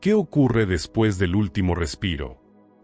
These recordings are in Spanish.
¿Qué ocurre después del último respiro?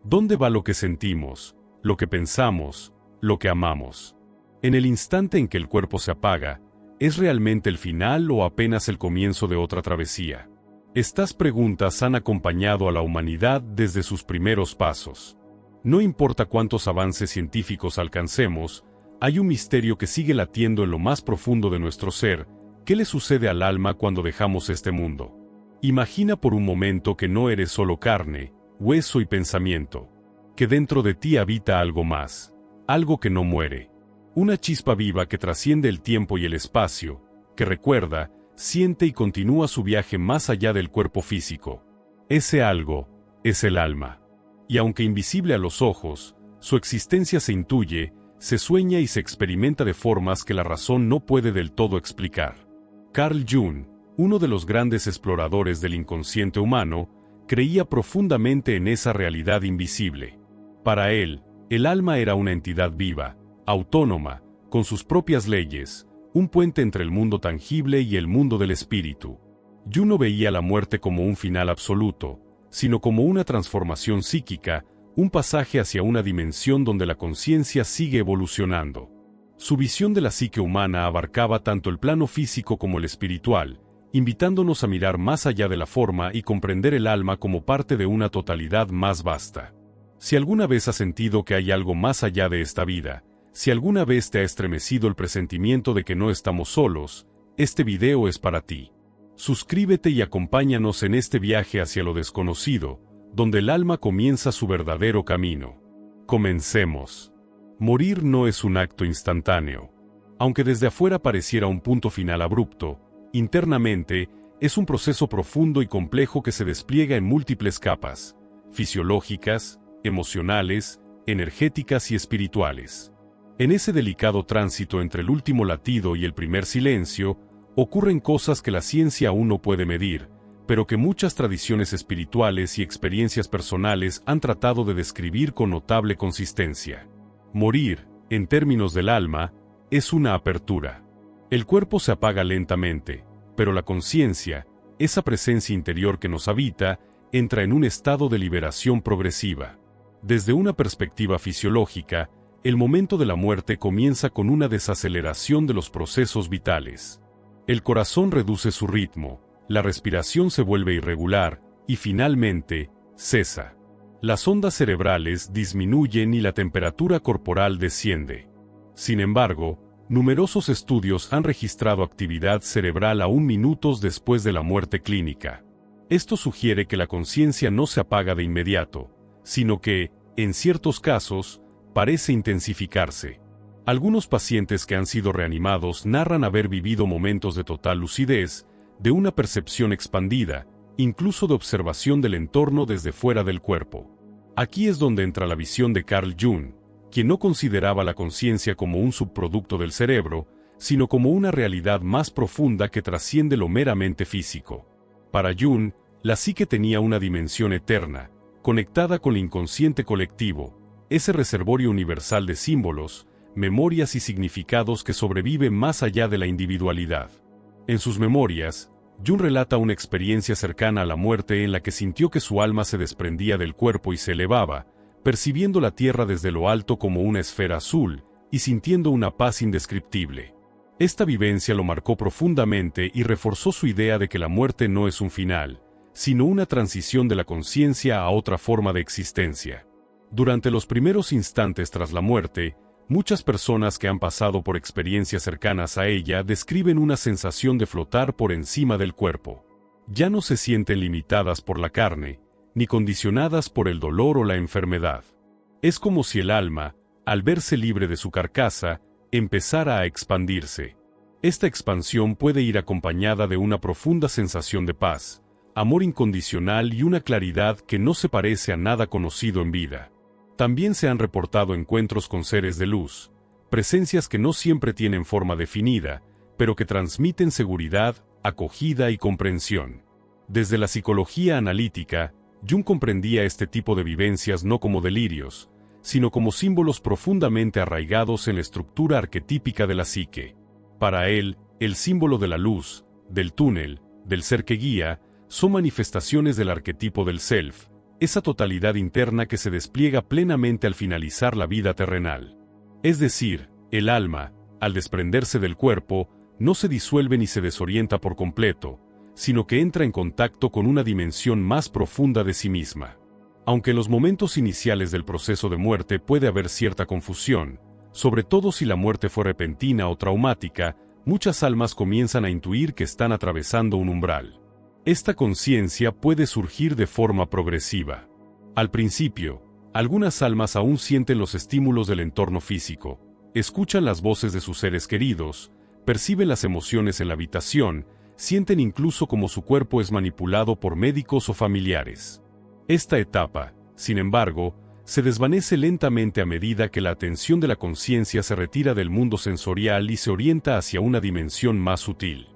¿Dónde va lo que sentimos, lo que pensamos, lo que amamos? En el instante en que el cuerpo se apaga, ¿es realmente el final o apenas el comienzo de otra travesía? Estas preguntas han acompañado a la humanidad desde sus primeros pasos. No importa cuántos avances científicos alcancemos, hay un misterio que sigue latiendo en lo más profundo de nuestro ser. ¿Qué le sucede al alma cuando dejamos este mundo? Imagina por un momento que no eres solo carne, hueso y pensamiento, que dentro de ti habita algo más, algo que no muere, una chispa viva que trasciende el tiempo y el espacio, que recuerda, siente y continúa su viaje más allá del cuerpo físico. Ese algo es el alma. Y aunque invisible a los ojos, su existencia se intuye, se sueña y se experimenta de formas que la razón no puede del todo explicar. Carl Jung, uno de los grandes exploradores del inconsciente humano, creía profundamente en esa realidad invisible. Para él, el alma era una entidad viva, autónoma, con sus propias leyes, un puente entre el mundo tangible y el mundo del espíritu. Jung no veía la muerte como un final absoluto, sino como una transformación psíquica, un pasaje hacia una dimensión donde la conciencia sigue evolucionando. Su visión de la psique humana abarcaba tanto el plano físico como el espiritual, invitándonos a mirar más allá de la forma y comprender el alma como parte de una totalidad más vasta. Si alguna vez has sentido que hay algo más allá de esta vida, si alguna vez te ha estremecido el presentimiento de que no estamos solos, este video es para ti. Suscríbete y acompáñanos en este viaje hacia lo desconocido, donde el alma comienza su verdadero camino. Comencemos. Morir no es un acto instantáneo. Aunque desde afuera pareciera un punto final abrupto, internamente, es un proceso profundo y complejo que se despliega en múltiples capas, fisiológicas, emocionales, energéticas y espirituales. En ese delicado tránsito entre el último latido y el primer silencio, ocurren cosas que la ciencia aún no puede medir, pero que muchas tradiciones espirituales y experiencias personales han tratado de describir con notable consistencia. Morir, en términos del alma, es una apertura. El cuerpo se apaga lentamente, pero la conciencia, esa presencia interior que nos habita, entra en un estado de liberación progresiva. Desde una perspectiva fisiológica, el momento de la muerte comienza con una desaceleración de los procesos vitales. El corazón reduce su ritmo, la respiración se vuelve irregular, y finalmente, cesa. Las ondas cerebrales disminuyen y la temperatura corporal desciende. Sin embargo, numerosos estudios han registrado actividad cerebral aún minutos después de la muerte clínica. Esto sugiere que la conciencia no se apaga de inmediato, sino que, en ciertos casos, parece intensificarse. Algunos pacientes que han sido reanimados narran haber vivido momentos de total lucidez, de una percepción expandida, incluso de observación del entorno desde fuera del cuerpo. Aquí es donde entra la visión de Carl Jung, quien no consideraba la conciencia como un subproducto del cerebro, sino como una realidad más profunda que trasciende lo meramente físico. Para Jung, la psique tenía una dimensión eterna, conectada con el inconsciente colectivo, ese reservorio universal de símbolos, memorias y significados que sobrevive más allá de la individualidad. En sus memorias, Jung relata una experiencia cercana a la muerte en la que sintió que su alma se desprendía del cuerpo y se elevaba, percibiendo la tierra desde lo alto como una esfera azul, y sintiendo una paz indescriptible. Esta vivencia lo marcó profundamente y reforzó su idea de que la muerte no es un final, sino una transición de la conciencia a otra forma de existencia. Durante los primeros instantes tras la muerte, muchas personas que han pasado por experiencias cercanas a ella describen una sensación de flotar por encima del cuerpo. Ya no se sienten limitadas por la carne, ni condicionadas por el dolor o la enfermedad. Es como si el alma, al verse libre de su carcasa, empezara a expandirse. Esta expansión puede ir acompañada de una profunda sensación de paz, amor incondicional y una claridad que no se parece a nada conocido en vida. También se han reportado encuentros con seres de luz, presencias que no siempre tienen forma definida, pero que transmiten seguridad, acogida y comprensión. Desde la psicología analítica, Jung comprendía este tipo de vivencias no como delirios, sino como símbolos profundamente arraigados en la estructura arquetípica de la psique. Para él, el símbolo de la luz, del túnel, del ser que guía, son manifestaciones del arquetipo del self, esa totalidad interna que se despliega plenamente al finalizar la vida terrenal. Es decir, el alma, al desprenderse del cuerpo, no se disuelve ni se desorienta por completo, sino que entra en contacto con una dimensión más profunda de sí misma. Aunque en los momentos iniciales del proceso de muerte puede haber cierta confusión, sobre todo si la muerte fue repentina o traumática, muchas almas comienzan a intuir que están atravesando un umbral. Esta conciencia puede surgir de forma progresiva. Al principio, algunas almas aún sienten los estímulos del entorno físico, escuchan las voces de sus seres queridos, perciben las emociones en la habitación, sienten incluso cómo su cuerpo es manipulado por médicos o familiares. Esta etapa, sin embargo, se desvanece lentamente a medida que la atención de la conciencia se retira del mundo sensorial y se orienta hacia una dimensión más sutil.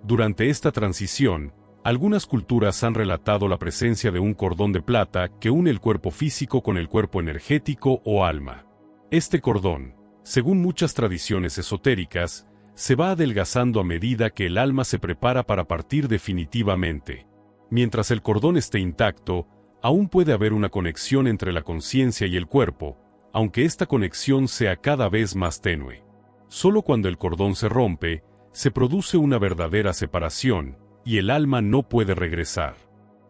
Durante esta transición, algunas culturas han relatado la presencia de un cordón de plata que une el cuerpo físico con el cuerpo energético o alma. Este cordón, según muchas tradiciones esotéricas, se va adelgazando a medida que el alma se prepara para partir definitivamente. Mientras el cordón esté intacto, aún puede haber una conexión entre la conciencia y el cuerpo, aunque esta conexión sea cada vez más tenue. Solo cuando el cordón se rompe, se produce una verdadera separación, y el alma no puede regresar.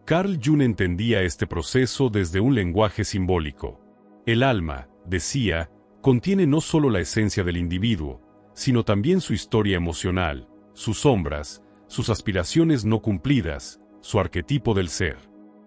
Carl Jung entendía este proceso desde un lenguaje simbólico. El alma, decía, contiene no solo la esencia del individuo, sino también su historia emocional, sus sombras, sus aspiraciones no cumplidas, su arquetipo del ser.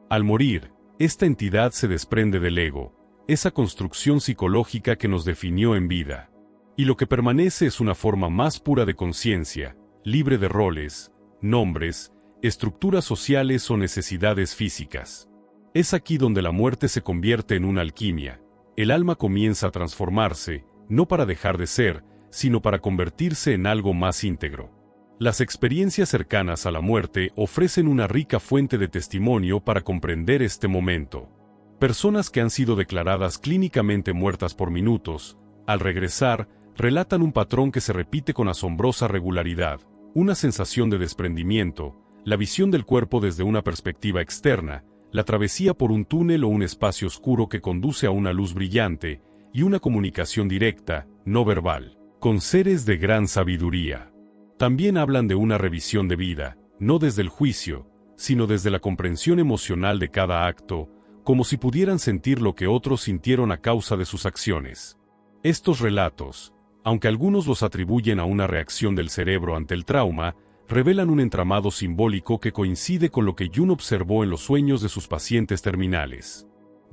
Al morir, esta entidad se desprende del ego, esa construcción psicológica que nos definió en vida. Y lo que permanece es una forma más pura de conciencia, libre de roles, nombres, estructuras sociales o necesidades físicas. Es aquí donde la muerte se convierte en una alquimia. El alma comienza a transformarse, no para dejar de ser, sino para convertirse en algo más íntegro. Las experiencias cercanas a la muerte ofrecen una rica fuente de testimonio para comprender este momento. Personas que han sido declaradas clínicamente muertas por minutos, al regresar, relatan un patrón que se repite con asombrosa regularidad, una sensación de desprendimiento, la visión del cuerpo desde una perspectiva externa, la travesía por un túnel o un espacio oscuro que conduce a una luz brillante, y una comunicación directa, no verbal, con seres de gran sabiduría. También hablan de una revisión de vida, no desde el juicio, sino desde la comprensión emocional de cada acto, como si pudieran sentir lo que otros sintieron a causa de sus acciones. Estos relatos, aunque algunos los atribuyen a una reacción del cerebro ante el trauma, revelan un entramado simbólico que coincide con lo que Jung observó en los sueños de sus pacientes terminales.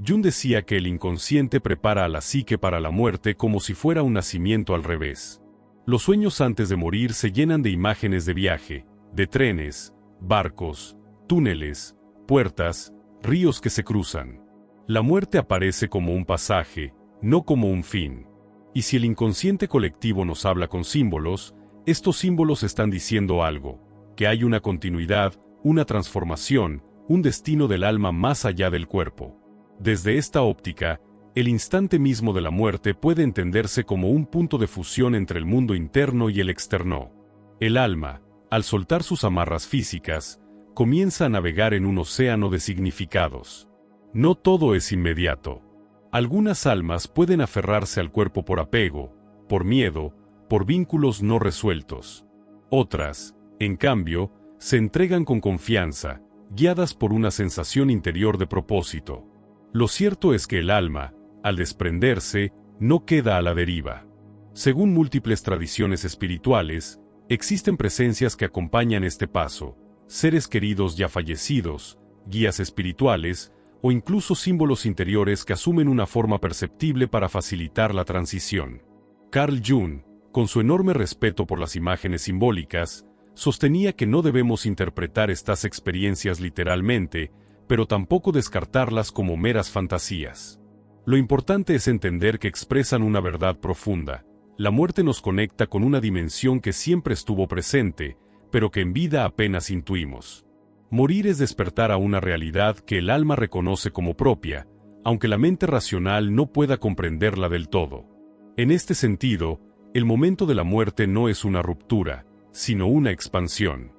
Jung decía que el inconsciente prepara a la psique para la muerte como si fuera un nacimiento al revés. Los sueños antes de morir se llenan de imágenes de viaje, de trenes, barcos, túneles, puertas, ríos que se cruzan. La muerte aparece como un pasaje, no como un fin. Y si el inconsciente colectivo nos habla con símbolos, estos símbolos están diciendo algo, que hay una continuidad, una transformación, un destino del alma más allá del cuerpo. Desde esta óptica, el instante mismo de la muerte puede entenderse como un punto de fusión entre el mundo interno y el externo. El alma, al soltar sus amarras físicas, comienza a navegar en un océano de significados. No todo es inmediato. Algunas almas pueden aferrarse al cuerpo por apego, por miedo, por vínculos no resueltos. Otras, en cambio, se entregan con confianza, guiadas por una sensación interior de propósito. Lo cierto es que el alma, al desprenderse, no queda a la deriva. Según múltiples tradiciones espirituales, existen presencias que acompañan este paso, seres queridos ya fallecidos, guías espirituales, o incluso símbolos interiores que asumen una forma perceptible para facilitar la transición. Carl Jung, con su enorme respeto por las imágenes simbólicas, sostenía que no debemos interpretar estas experiencias literalmente, pero tampoco descartarlas como meras fantasías. Lo importante es entender que expresan una verdad profunda. La muerte nos conecta con una dimensión que siempre estuvo presente, pero que en vida apenas intuimos. Morir es despertar a una realidad que el alma reconoce como propia, aunque la mente racional no pueda comprenderla del todo. En este sentido, el momento de la muerte no es una ruptura, sino una expansión.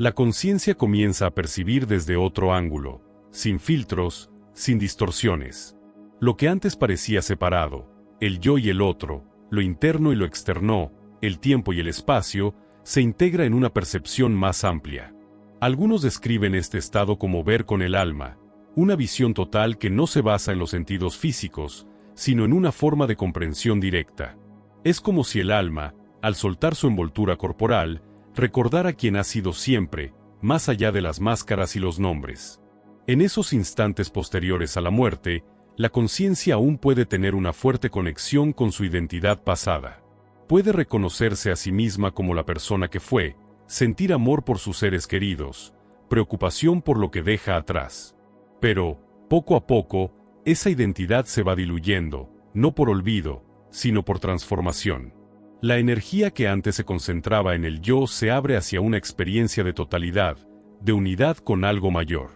La conciencia comienza a percibir desde otro ángulo, sin filtros, sin distorsiones. Lo que antes parecía separado, el yo y el otro, lo interno y lo externo, el tiempo y el espacio, se integra en una percepción más amplia. Algunos describen este estado como ver con el alma, una visión total que no se basa en los sentidos físicos, sino en una forma de comprensión directa. Es como si el alma, al soltar su envoltura corporal, recordara quién ha sido siempre, más allá de las máscaras y los nombres. En esos instantes posteriores a la muerte, la conciencia aún puede tener una fuerte conexión con su identidad pasada. Puede reconocerse a sí misma como la persona que fue, sentir amor por sus seres queridos, preocupación por lo que deja atrás. Pero, poco a poco, esa identidad se va diluyendo, no por olvido, sino por transformación. La energía que antes se concentraba en el yo se abre hacia una experiencia de totalidad, de unidad con algo mayor.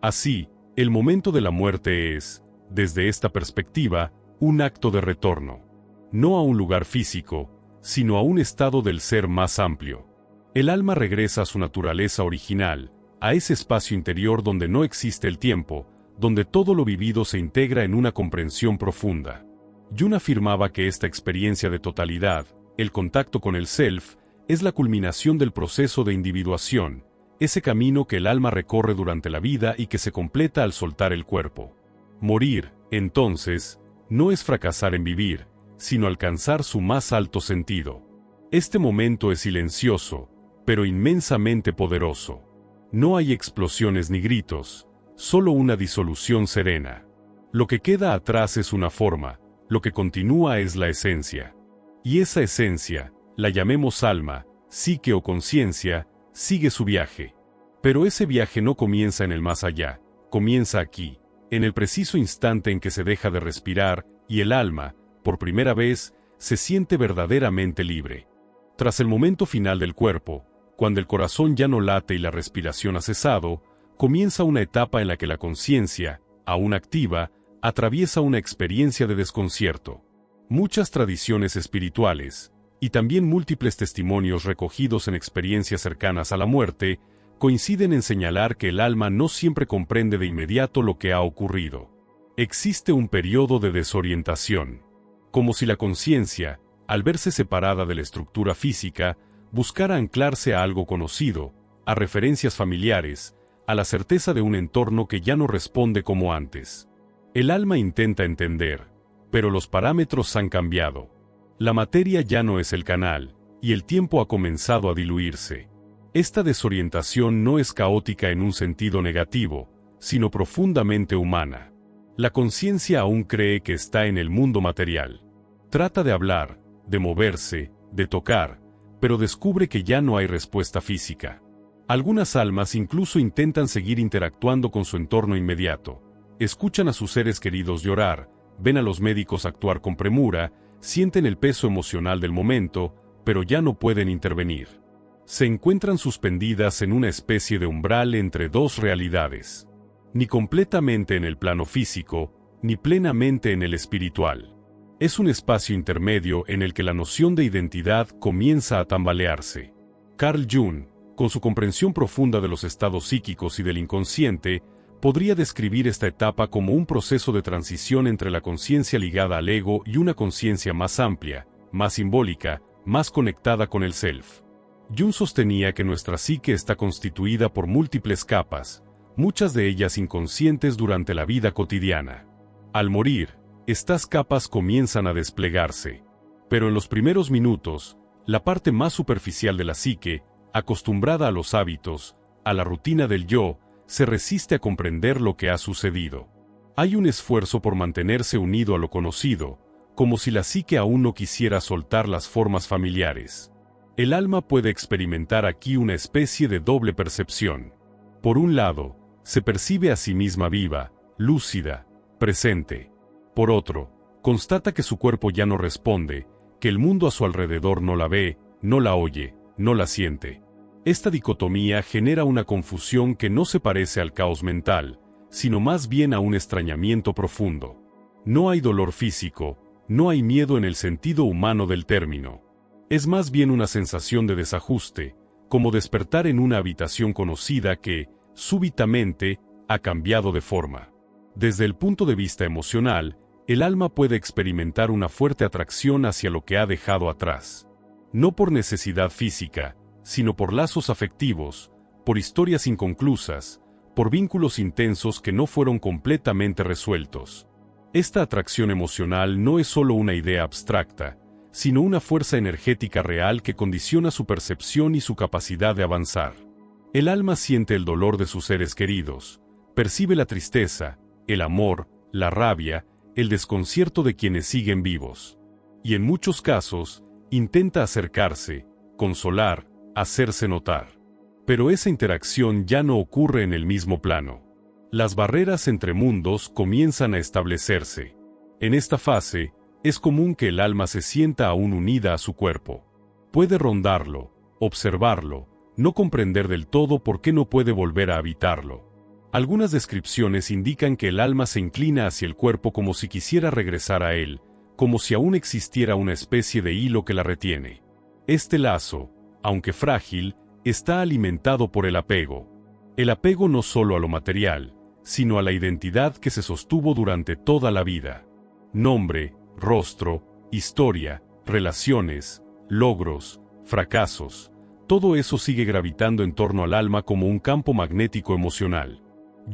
Así, el momento de la muerte es, desde esta perspectiva, un acto de retorno. No a un lugar físico, sino a un estado del ser más amplio. El alma regresa a su naturaleza original, a ese espacio interior donde no existe el tiempo, donde todo lo vivido se integra en una comprensión profunda. Jung afirmaba que esta experiencia de totalidad, el contacto con el self, es la culminación del proceso de individuación, ese camino que el alma recorre durante la vida y que se completa al soltar el cuerpo. Morir, entonces, no es fracasar en vivir, sino alcanzar su más alto sentido. Este momento es silencioso, pero inmensamente poderoso. No hay explosiones ni gritos, solo una disolución serena. Lo que queda atrás es una forma, lo que continúa es la esencia. Y esa esencia, la llamemos alma, psique o conciencia, sigue su viaje. Pero ese viaje no comienza en el más allá, comienza aquí, en el preciso instante en que se deja de respirar, y el alma, por primera vez, se siente verdaderamente libre. Tras el momento final del cuerpo, cuando el corazón ya no late y la respiración ha cesado, comienza una etapa en la que la conciencia, aún activa, atraviesa una experiencia de desconcierto. Muchas tradiciones espirituales, y también múltiples testimonios recogidos en experiencias cercanas a la muerte, coinciden en señalar que el alma no siempre comprende de inmediato lo que ha ocurrido. Existe un periodo de desorientación, como si la conciencia, al verse separada de la estructura física, buscara anclarse a algo conocido, a referencias familiares, a la certeza de un entorno que ya no responde como antes. El alma intenta entender, pero los parámetros han cambiado. La materia ya no es el canal, y el tiempo ha comenzado a diluirse. Esta desorientación no es caótica en un sentido negativo, sino profundamente humana. La conciencia aún cree que está en el mundo material. Trata de hablar, de moverse, de tocar, pero descubre que ya no hay respuesta física. Algunas almas incluso intentan seguir interactuando con su entorno inmediato. Escuchan a sus seres queridos llorar, ven a los médicos actuar con premura, sienten el peso emocional del momento, pero ya no pueden intervenir. Se encuentran suspendidas en una especie de umbral entre dos realidades. Ni completamente en el plano físico, ni plenamente en el espiritual. Es un espacio intermedio en el que la noción de identidad comienza a tambalearse. Carl Jung, con su comprensión profunda de los estados psíquicos y del inconsciente, podría describir esta etapa como un proceso de transición entre la conciencia ligada al ego y una conciencia más amplia, más simbólica, más conectada con el self. Jung sostenía que nuestra psique está constituida por múltiples capas, muchas de ellas inconscientes durante la vida cotidiana. Al morir, estas capas comienzan a desplegarse. Pero en los primeros minutos, la parte más superficial de la psique, acostumbrada a los hábitos, a la rutina del yo, se resiste a comprender lo que ha sucedido. Hay un esfuerzo por mantenerse unido a lo conocido, como si la psique aún no quisiera soltar las formas familiares. El alma puede experimentar aquí una especie de doble percepción. Por un lado, se percibe a sí misma viva, lúcida, presente. Por otro, constata que su cuerpo ya no responde, que el mundo a su alrededor no la ve, no la oye, no la siente. Esta dicotomía genera una confusión que no se parece al caos mental, sino más bien a un extrañamiento profundo. No hay dolor físico, no hay miedo en el sentido humano del término. Es más bien una sensación de desajuste, como despertar en una habitación conocida que, súbitamente, ha cambiado de forma. Desde el punto de vista emocional, el alma puede experimentar una fuerte atracción hacia lo que ha dejado atrás. No por necesidad física, sino por lazos afectivos, por historias inconclusas, por vínculos intensos que no fueron completamente resueltos. Esta atracción emocional no es solo una idea abstracta, sino una fuerza energética real que condiciona su percepción y su capacidad de avanzar. El alma siente el dolor de sus seres queridos, percibe la tristeza, el amor, la rabia, el desconcierto de quienes siguen vivos. Y en muchos casos, intenta acercarse, consolar, hacerse notar. Pero esa interacción ya no ocurre en el mismo plano. Las barreras entre mundos comienzan a establecerse. En esta fase, es común que el alma se sienta aún unida a su cuerpo. Puede rondarlo, observarlo, no comprender del todo por qué no puede volver a habitarlo. Algunas descripciones indican que el alma se inclina hacia el cuerpo como si quisiera regresar a él, como si aún existiera una especie de hilo que la retiene. Este lazo, aunque frágil, está alimentado por el apego. El apego no solo a lo material, sino a la identidad que se sostuvo durante toda la vida. Nombre, rostro, historia, relaciones, logros, fracasos, todo eso sigue gravitando en torno al alma como un campo magnético emocional.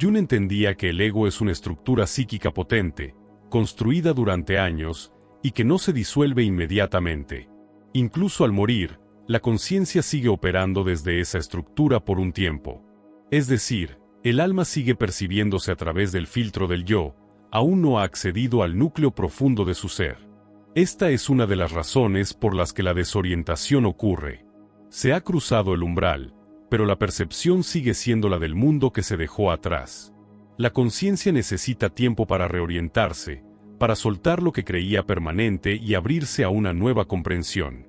Jung entendía que el ego es una estructura psíquica potente, construida durante años, y que no se disuelve inmediatamente. Incluso al morir, la conciencia sigue operando desde esa estructura por un tiempo. Es decir, el alma sigue percibiéndose a través del filtro del yo, aún no ha accedido al núcleo profundo de su ser. Esta es una de las razones por las que la desorientación ocurre. Se ha cruzado el umbral, pero la percepción sigue siendo la del mundo que se dejó atrás. La conciencia necesita tiempo para reorientarse, para soltar lo que creía permanente y abrirse a una nueva comprensión.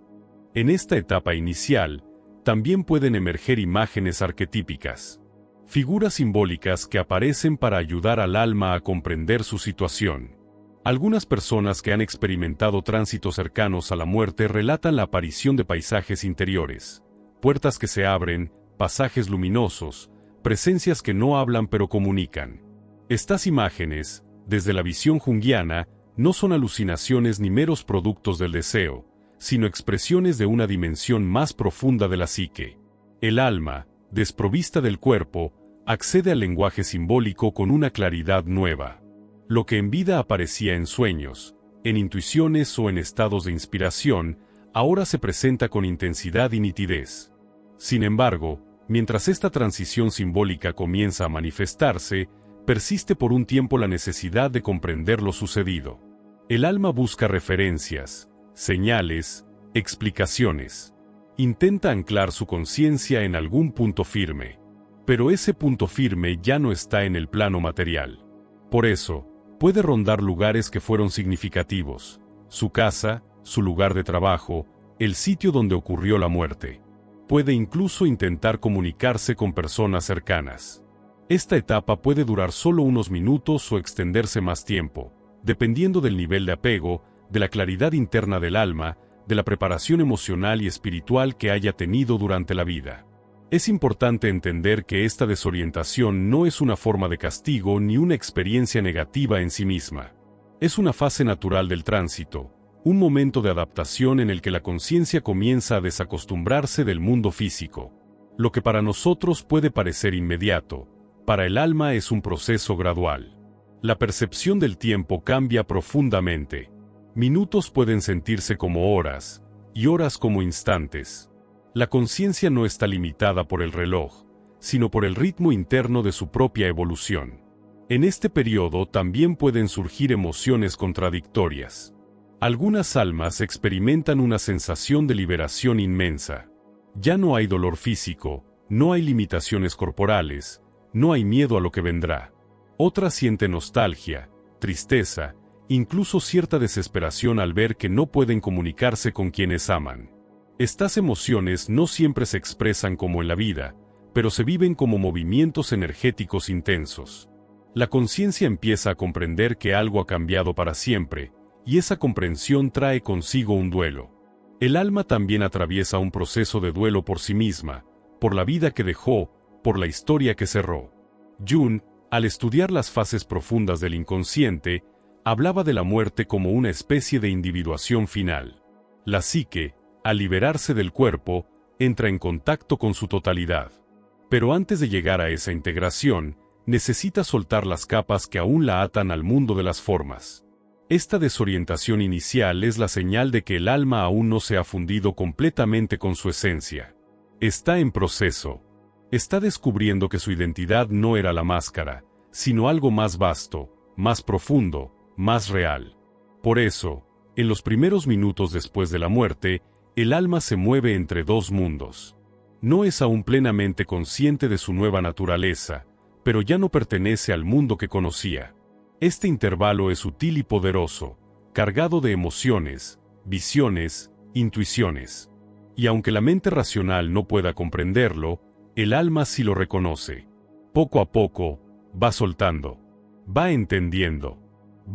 En esta etapa inicial, también pueden emerger imágenes arquetípicas, figuras simbólicas que aparecen para ayudar al alma a comprender su situación. Algunas personas que han experimentado tránsitos cercanos a la muerte relatan la aparición de paisajes interiores, puertas que se abren, pasajes luminosos, presencias que no hablan pero comunican. Estas imágenes, desde la visión junguiana, no son alucinaciones ni meros productos del deseo, sino expresiones de una dimensión más profunda de la psique. El alma, desprovista del cuerpo, accede al lenguaje simbólico con una claridad nueva. Lo que en vida aparecía en sueños, en intuiciones o en estados de inspiración, ahora se presenta con intensidad y nitidez. Sin embargo, mientras esta transición simbólica comienza a manifestarse, persiste por un tiempo la necesidad de comprender lo sucedido. El alma busca referencias, señales, explicaciones. Intenta anclar su conciencia en algún punto firme. Pero ese punto firme ya no está en el plano material. Por eso, puede rondar lugares que fueron significativos: su casa, su lugar de trabajo, el sitio donde ocurrió la muerte. Puede incluso intentar comunicarse con personas cercanas. Esta etapa puede durar solo unos minutos o extenderse más tiempo, dependiendo del nivel de apego, de la claridad interna del alma, de la preparación emocional y espiritual que haya tenido durante la vida. Es importante entender que esta desorientación no es una forma de castigo ni una experiencia negativa en sí misma. Es una fase natural del tránsito, un momento de adaptación en el que la conciencia comienza a desacostumbrarse del mundo físico. Lo que para nosotros puede parecer inmediato, para el alma es un proceso gradual. La percepción del tiempo cambia profundamente. Minutos pueden sentirse como horas, y horas como instantes. La conciencia no está limitada por el reloj, sino por el ritmo interno de su propia evolución. En este periodo también pueden surgir emociones contradictorias. Algunas almas experimentan una sensación de liberación inmensa. Ya no hay dolor físico, no hay limitaciones corporales, no hay miedo a lo que vendrá. Otras sienten nostalgia, tristeza, incluso cierta desesperación al ver que no pueden comunicarse con quienes aman. Estas emociones no siempre se expresan como en la vida, pero se viven como movimientos energéticos intensos. La conciencia empieza a comprender que algo ha cambiado para siempre, y esa comprensión trae consigo un duelo. El alma también atraviesa un proceso de duelo por sí misma, por la vida que dejó, por la historia que cerró. Jung, al estudiar las fases profundas del inconsciente, hablaba de la muerte como una especie de individuación final. La psique, al liberarse del cuerpo, entra en contacto con su totalidad. Pero antes de llegar a esa integración, necesita soltar las capas que aún la atan al mundo de las formas. Esta desorientación inicial es la señal de que el alma aún no se ha fundido completamente con su esencia. Está en proceso. Está descubriendo que su identidad no era la máscara, sino algo más vasto, más profundo, más real. Por eso, en los primeros minutos después de la muerte, el alma se mueve entre dos mundos. No es aún plenamente consciente de su nueva naturaleza, pero ya no pertenece al mundo que conocía. Este intervalo es sutil y poderoso, cargado de emociones, visiones, intuiciones. Y aunque la mente racional no pueda comprenderlo, el alma sí lo reconoce. Poco a poco, va soltando, va entendiendo,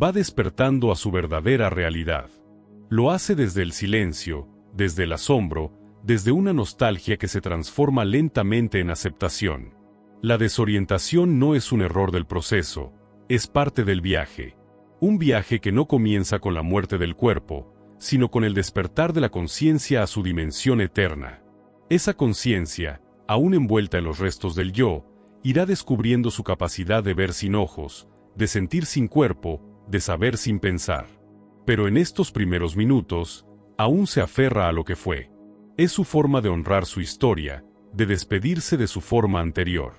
va despertando a su verdadera realidad. Lo hace desde el silencio, desde el asombro, desde una nostalgia que se transforma lentamente en aceptación. La desorientación no es un error del proceso, es parte del viaje. Un viaje que no comienza con la muerte del cuerpo, sino con el despertar de la conciencia a su dimensión eterna. Esa conciencia, aún envuelta en los restos del yo, irá descubriendo su capacidad de ver sin ojos, de sentir sin cuerpo, de saber sin pensar. Pero en estos primeros minutos, aún se aferra a lo que fue. Es su forma de honrar su historia, de despedirse de su forma anterior.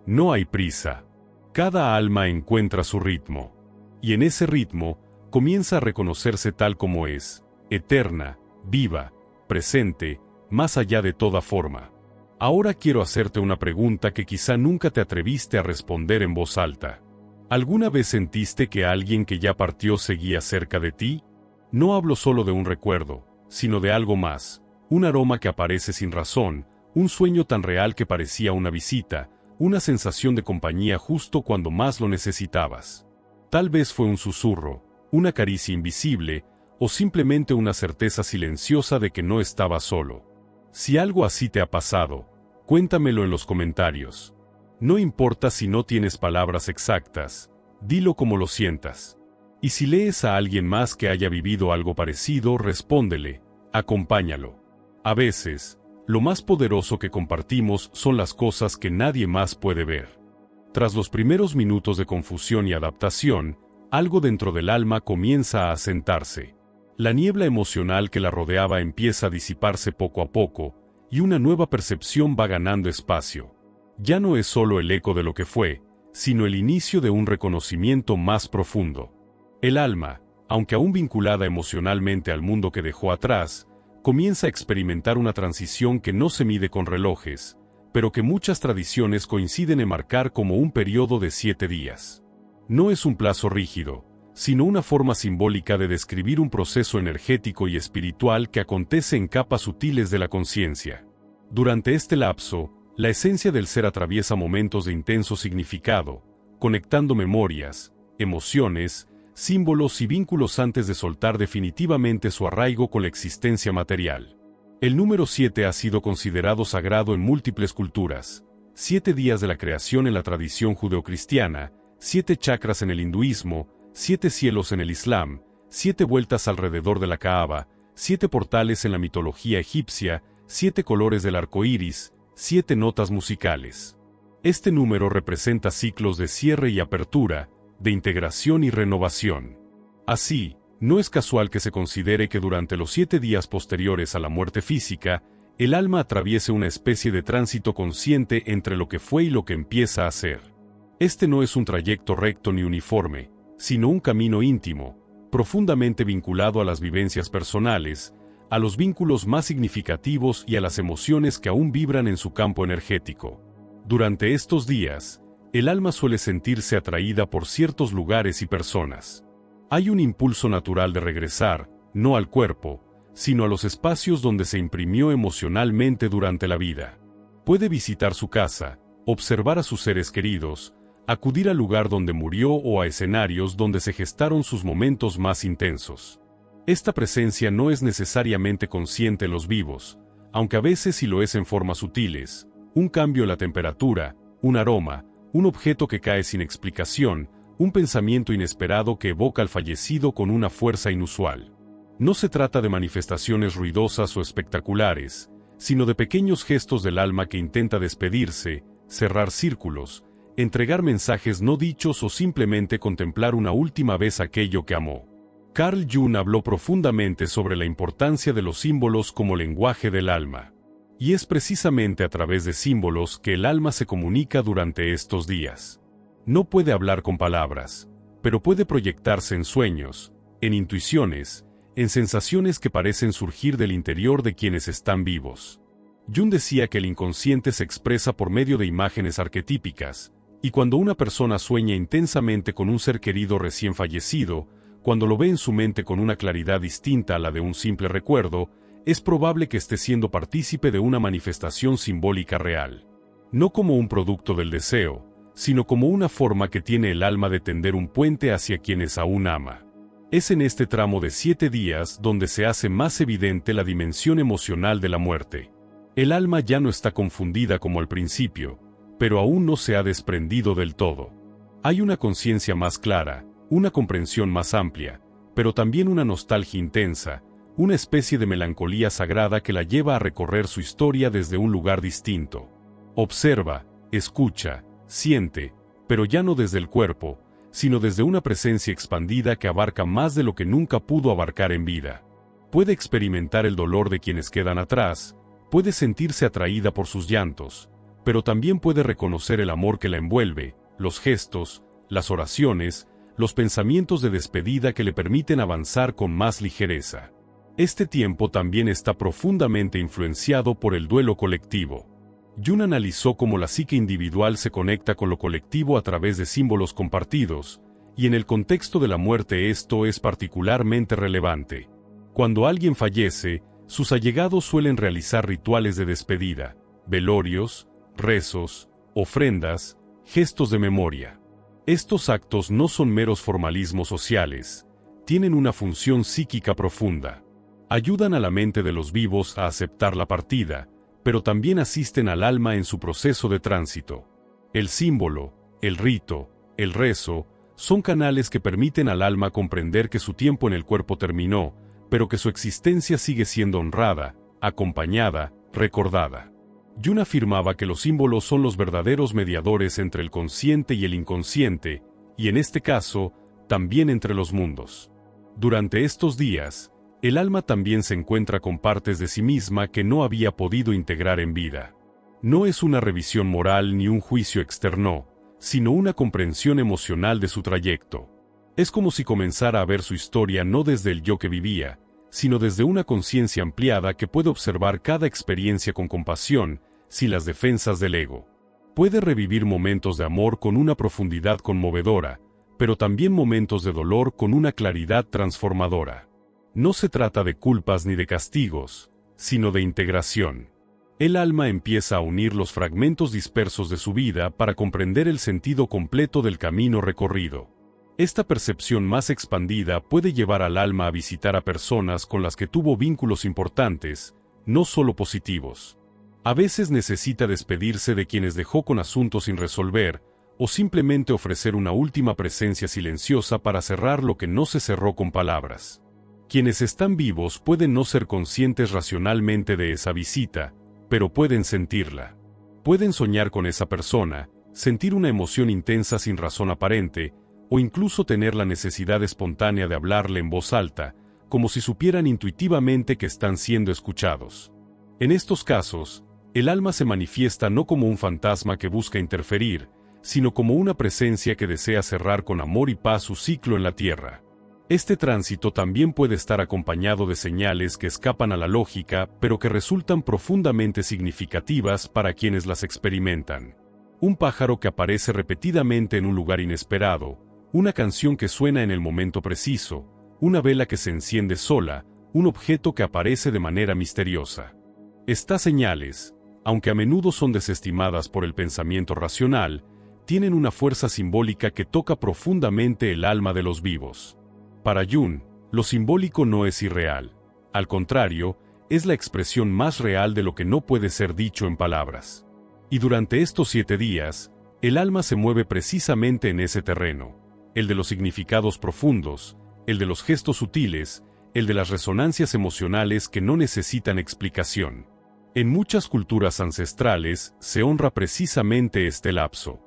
No hay prisa. Cada alma encuentra su ritmo. Y en ese ritmo, comienza a reconocerse tal como es, eterna, viva, presente, más allá de toda forma. Ahora quiero hacerte una pregunta que quizá nunca te atreviste a responder en voz alta. ¿Alguna vez sentiste que alguien que ya partió seguía cerca de ti? No hablo solo de un recuerdo, sino de algo más, un aroma que aparece sin razón, un sueño tan real que parecía una visita, una sensación de compañía justo cuando más lo necesitabas. Tal vez fue un susurro, una caricia invisible, o simplemente una certeza silenciosa de que no estabas solo. Si algo así te ha pasado, cuéntamelo en los comentarios. No importa si no tienes palabras exactas, dilo como lo sientas. Y si lees a alguien más que haya vivido algo parecido, respóndele, acompáñalo. A veces, lo más poderoso que compartimos son las cosas que nadie más puede ver. Tras los primeros minutos de confusión y adaptación, algo dentro del alma comienza a asentarse. La niebla emocional que la rodeaba empieza a disiparse poco a poco, y una nueva percepción va ganando espacio. Ya no es solo el eco de lo que fue, sino el inicio de un reconocimiento más profundo. El alma, aunque aún vinculada emocionalmente al mundo que dejó atrás, comienza a experimentar una transición que no se mide con relojes, pero que muchas tradiciones coinciden en marcar como un periodo de 7 días. No es un plazo rígido, sino una forma simbólica de describir un proceso energético y espiritual que acontece en capas sutiles de la conciencia. Durante este lapso, la esencia del ser atraviesa momentos de intenso significado, conectando memorias, emociones, símbolos y vínculos antes de soltar definitivamente su arraigo con la existencia material. El número 7 ha sido considerado sagrado en múltiples culturas: 7 días de la creación en la tradición judeocristiana, 7 chakras en el hinduismo, 7 cielos en el islam, 7 vueltas alrededor de la Kaaba, 7 portales en la mitología egipcia, 7 colores del arco iris, 7 notas musicales. Este número representa ciclos de cierre y apertura, de integración y renovación. Así, no es casual que se considere que durante los 7 días posteriores a la muerte física, el alma atraviese una especie de tránsito consciente entre lo que fue y lo que empieza a ser. Este no es un trayecto recto ni uniforme, sino un camino íntimo, profundamente vinculado a las vivencias personales, a los vínculos más significativos y a las emociones que aún vibran en su campo energético. Durante estos días, el alma suele sentirse atraída por ciertos lugares y personas. Hay un impulso natural de regresar, no al cuerpo, sino a los espacios donde se imprimió emocionalmente durante la vida. Puede visitar su casa, observar a sus seres queridos, acudir al lugar donde murió o a escenarios donde se gestaron sus momentos más intensos. Esta presencia no es necesariamente consciente en los vivos, aunque a veces sí lo es en formas sutiles, un cambio en la temperatura, un aroma, un objeto que cae sin explicación, un pensamiento inesperado que evoca al fallecido con una fuerza inusual. No se trata de manifestaciones ruidosas o espectaculares, sino de pequeños gestos del alma que intenta despedirse, cerrar círculos, entregar mensajes no dichos o simplemente contemplar una última vez aquello que amó. Carl Jung habló profundamente sobre la importancia de los símbolos como lenguaje del alma. Y es precisamente a través de símbolos que el alma se comunica durante estos días. No puede hablar con palabras, pero puede proyectarse en sueños, en intuiciones, en sensaciones que parecen surgir del interior de quienes están vivos. Jung decía que el inconsciente se expresa por medio de imágenes arquetípicas, y cuando una persona sueña intensamente con un ser querido recién fallecido, cuando lo ve en su mente con una claridad distinta a la de un simple recuerdo, es probable que esté siendo partícipe de una manifestación simbólica real. No como un producto del deseo, sino como una forma que tiene el alma de tender un puente hacia quienes aún ama. Es en este tramo de 7 días donde se hace más evidente la dimensión emocional de la muerte. El alma ya no está confundida como al principio, pero aún no se ha desprendido del todo. Hay una conciencia más clara, una comprensión más amplia, pero también una nostalgia intensa, una especie de melancolía sagrada que la lleva a recorrer su historia desde un lugar distinto. Observa, escucha, siente, pero ya no desde el cuerpo, sino desde una presencia expandida que abarca más de lo que nunca pudo abarcar en vida. Puede experimentar el dolor de quienes quedan atrás, puede sentirse atraída por sus llantos, pero también puede reconocer el amor que la envuelve, los gestos, las oraciones, los pensamientos de despedida que le permiten avanzar con más ligereza. Este tiempo también está profundamente influenciado por el duelo colectivo. Jung analizó cómo la psique individual se conecta con lo colectivo a través de símbolos compartidos, y en el contexto de la muerte esto es particularmente relevante. Cuando alguien fallece, sus allegados suelen realizar rituales de despedida, velorios, rezos, ofrendas, gestos de memoria. Estos actos no son meros formalismos sociales, tienen una función psíquica profunda. Ayudan a la mente de los vivos a aceptar la partida, pero también asisten al alma en su proceso de tránsito. El símbolo, el rito, el rezo, son canales que permiten al alma comprender que su tiempo en el cuerpo terminó, pero que su existencia sigue siendo honrada, acompañada, recordada. Jung afirmaba que los símbolos son los verdaderos mediadores entre el consciente y el inconsciente, y en este caso, también entre los mundos. Durante estos días, el alma también se encuentra con partes de sí misma que no había podido integrar en vida. No es una revisión moral ni un juicio externo, sino una comprensión emocional de su trayecto. Es como si comenzara a ver su historia no desde el yo que vivía, sino desde una conciencia ampliada que puede observar cada experiencia con compasión, sin las defensas del ego. Puede revivir momentos de amor con una profundidad conmovedora, pero también momentos de dolor con una claridad transformadora. No se trata de culpas ni de castigos, sino de integración. El alma empieza a unir los fragmentos dispersos de su vida para comprender el sentido completo del camino recorrido. Esta percepción más expandida puede llevar al alma a visitar a personas con las que tuvo vínculos importantes, no solo positivos. A veces necesita despedirse de quienes dejó con asuntos sin resolver, o simplemente ofrecer una última presencia silenciosa para cerrar lo que no se cerró con palabras. Quienes están vivos pueden no ser conscientes racionalmente de esa visita, pero pueden sentirla. Pueden soñar con esa persona, sentir una emoción intensa sin razón aparente, o incluso tener la necesidad espontánea de hablarle en voz alta, como si supieran intuitivamente que están siendo escuchados. En estos casos, el alma se manifiesta no como un fantasma que busca interferir, sino como una presencia que desea cerrar con amor y paz su ciclo en la tierra. Este tránsito también puede estar acompañado de señales que escapan a la lógica, pero que resultan profundamente significativas para quienes las experimentan. Un pájaro que aparece repetidamente en un lugar inesperado, una canción que suena en el momento preciso, una vela que se enciende sola, un objeto que aparece de manera misteriosa. Estas señales, aunque a menudo son desestimadas por el pensamiento racional, tienen una fuerza simbólica que toca profundamente el alma de los vivos. Para Jung, lo simbólico no es irreal. Al contrario, es la expresión más real de lo que no puede ser dicho en palabras. Y durante estos 7 días, el alma se mueve precisamente en ese terreno, el de los significados profundos, el de los gestos sutiles, el de las resonancias emocionales que no necesitan explicación. En muchas culturas ancestrales se honra precisamente este lapso.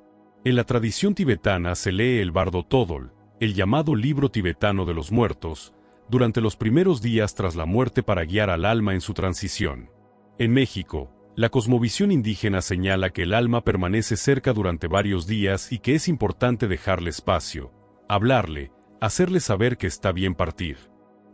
En la tradición tibetana se lee el Bardo Todol, el llamado libro tibetano de los muertos, durante los primeros días tras la muerte para guiar al alma en su transición. En México, la cosmovisión indígena señala que el alma permanece cerca durante varios días y que es importante dejarle espacio, hablarle, hacerle saber que está bien partir.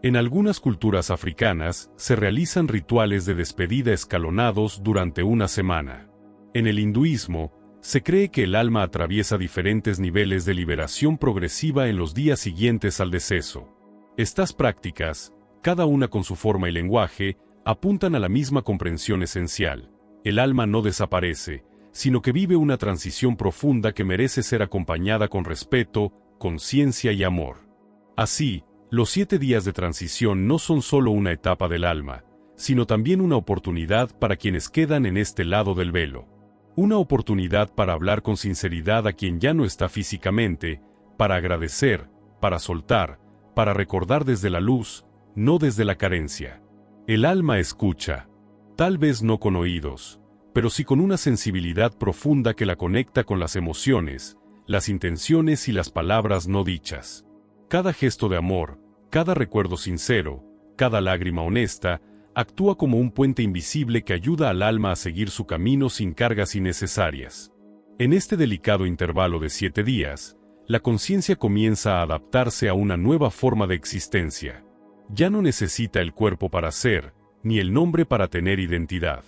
En algunas culturas africanas se realizan rituales de despedida escalonados durante una semana. En el hinduismo, se cree que el alma atraviesa diferentes niveles de liberación progresiva en los días siguientes al deceso. Estas prácticas, cada una con su forma y lenguaje, apuntan a la misma comprensión esencial. El alma no desaparece, sino que vive una transición profunda que merece ser acompañada con respeto, conciencia y amor. Así, los 7 días de transición no son solo una etapa del alma, sino también una oportunidad para quienes quedan en este lado del velo. Una oportunidad para hablar con sinceridad a quien ya no está físicamente, para agradecer, para soltar, para recordar desde la luz, no desde la carencia. El alma escucha, tal vez no con oídos, pero sí con una sensibilidad profunda que la conecta con las emociones, las intenciones y las palabras no dichas. Cada gesto de amor, cada recuerdo sincero, cada lágrima honesta, actúa como un puente invisible que ayuda al alma a seguir su camino sin cargas innecesarias. En este delicado intervalo de 7 días, la conciencia comienza a adaptarse a una nueva forma de existencia. Ya no necesita el cuerpo para ser, ni el nombre para tener identidad.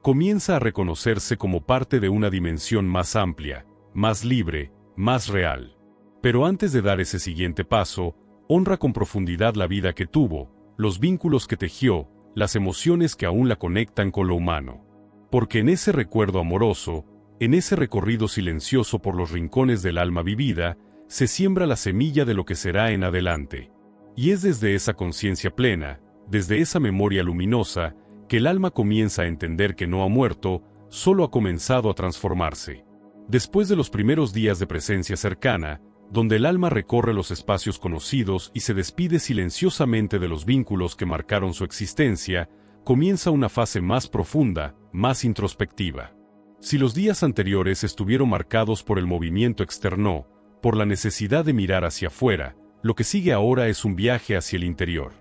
Comienza a reconocerse como parte de una dimensión más amplia, más libre, más real. Pero antes de dar ese siguiente paso, honra con profundidad la vida que tuvo, los vínculos que tejió, las emociones que aún la conectan con lo humano. Porque en ese recuerdo amoroso, en ese recorrido silencioso por los rincones del alma vivida, se siembra la semilla de lo que será en adelante. Y es desde esa conciencia plena, desde esa memoria luminosa, que el alma comienza a entender que no ha muerto, solo ha comenzado a transformarse. Después de los primeros días de presencia cercana, donde el alma recorre los espacios conocidos y se despide silenciosamente de los vínculos que marcaron su existencia, comienza una fase más profunda, más introspectiva. Si los días anteriores estuvieron marcados por el movimiento externo, por la necesidad de mirar hacia afuera, lo que sigue ahora es un viaje hacia el interior.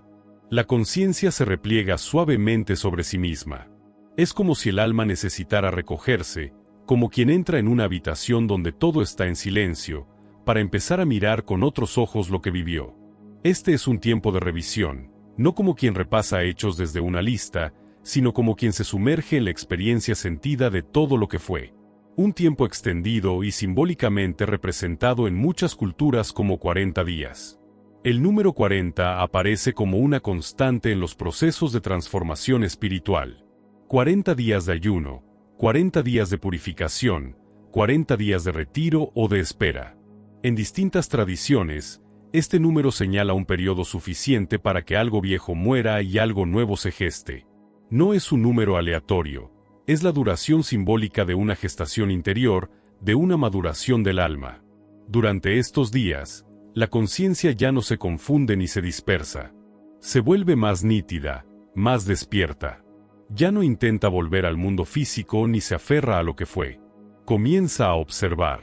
La conciencia se repliega suavemente sobre sí misma. Es como si el alma necesitara recogerse, como quien entra en una habitación donde todo está en silencio, para empezar a mirar con otros ojos lo que vivió. Este es un tiempo de revisión, no como quien repasa hechos desde una lista, sino como quien se sumerge en la experiencia sentida de todo lo que fue. Un tiempo extendido y simbólicamente representado en muchas culturas como 40 días. El número 40 aparece como una constante en los procesos de transformación espiritual. 40 días de ayuno, 40 días de purificación, 40 días de retiro o de espera. En distintas tradiciones, este número señala un periodo suficiente para que algo viejo muera y algo nuevo se geste. No es un número aleatorio, es la duración simbólica de una gestación interior, de una maduración del alma. Durante estos días, la conciencia ya no se confunde ni se dispersa. Se vuelve más nítida, más despierta. Ya no intenta volver al mundo físico ni se aferra a lo que fue. Comienza a observar.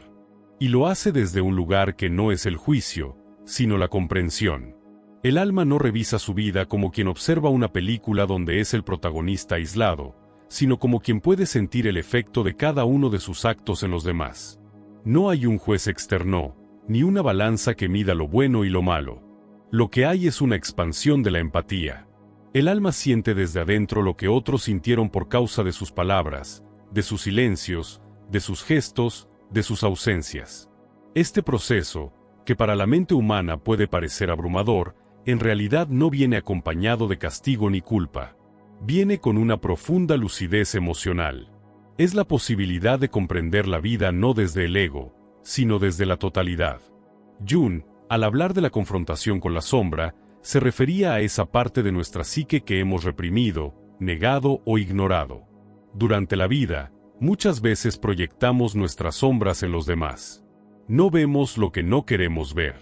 Y lo hace desde un lugar que no es el juicio, sino la comprensión. El alma no revisa su vida como quien observa una película donde es el protagonista aislado, sino como quien puede sentir el efecto de cada uno de sus actos en los demás. No hay un juez externo, ni una balanza que mida lo bueno y lo malo. Lo que hay es una expansión de la empatía. El alma siente desde adentro lo que otros sintieron por causa de sus palabras, de sus silencios, de sus gestos, de sus ausencias. Este proceso, que para la mente humana puede parecer abrumador, en realidad no viene acompañado de castigo ni culpa. Viene con una profunda lucidez emocional. Es la posibilidad de comprender la vida no desde el ego, sino desde la totalidad. Jung, al hablar de la confrontación con la sombra, se refería a esa parte de nuestra psique que hemos reprimido, negado o ignorado. Durante la vida, Muchas veces proyectamos nuestras sombras en los demás. No vemos lo que no queremos ver.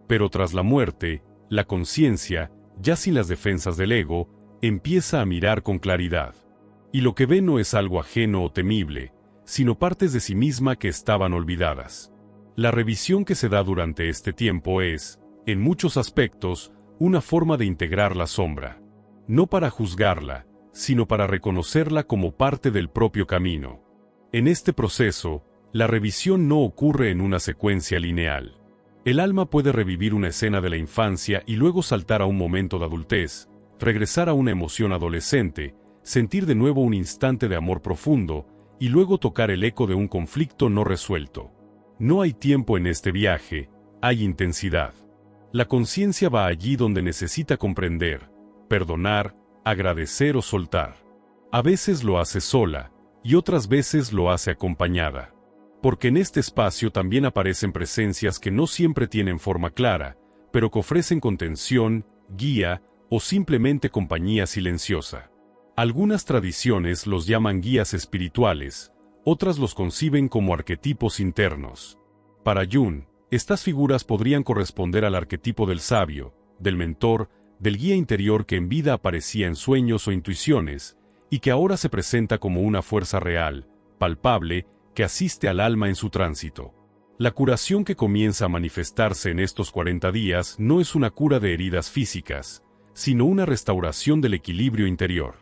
Pero tras la muerte, la conciencia, ya sin las defensas del ego, empieza a mirar con claridad. Y lo que ve no es algo ajeno o temible, sino partes de sí misma que estaban olvidadas. La revisión que se da durante este tiempo es, en muchos aspectos, una forma de integrar la sombra. No para juzgarla, sino para reconocerla como parte del propio camino. En este proceso, la revisión no ocurre en una secuencia lineal. El alma puede revivir una escena de la infancia y luego saltar a un momento de adultez, regresar a una emoción adolescente, sentir de nuevo un instante de amor profundo, y luego tocar el eco de un conflicto no resuelto. No hay tiempo en este viaje, hay intensidad. La conciencia va allí donde necesita comprender, perdonar, agradecer o soltar. A veces lo hace sola, y otras veces lo hace acompañada. Porque en este espacio también aparecen presencias que no siempre tienen forma clara, pero que ofrecen contención, guía o simplemente compañía silenciosa. Algunas tradiciones los llaman guías espirituales, otras los conciben como arquetipos internos. Para Jung, estas figuras podrían corresponder al arquetipo del sabio, del mentor, del guía interior que en vida aparecía en sueños o intuiciones, y que ahora se presenta como una fuerza real, palpable, que asiste al alma en su tránsito. La curación que comienza a manifestarse en estos 40 días no es una cura de heridas físicas, sino una restauración del equilibrio interior.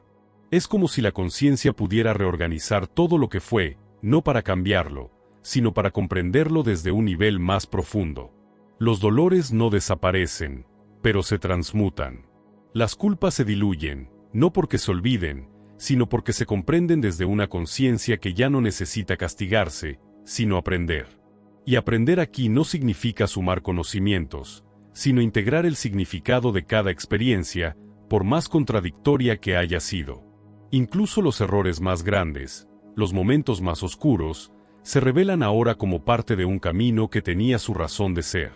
Es como si la conciencia pudiera reorganizar todo lo que fue, no para cambiarlo, sino para comprenderlo desde un nivel más profundo. Los dolores no desaparecen, pero se transmutan. Las culpas se diluyen, no porque se olviden, sino porque se comprenden desde una conciencia que ya no necesita castigarse, sino aprender. Y aprender aquí no significa sumar conocimientos, sino integrar el significado de cada experiencia, por más contradictoria que haya sido. Incluso los errores más grandes, los momentos más oscuros, se revelan ahora como parte de un camino que tenía su razón de ser.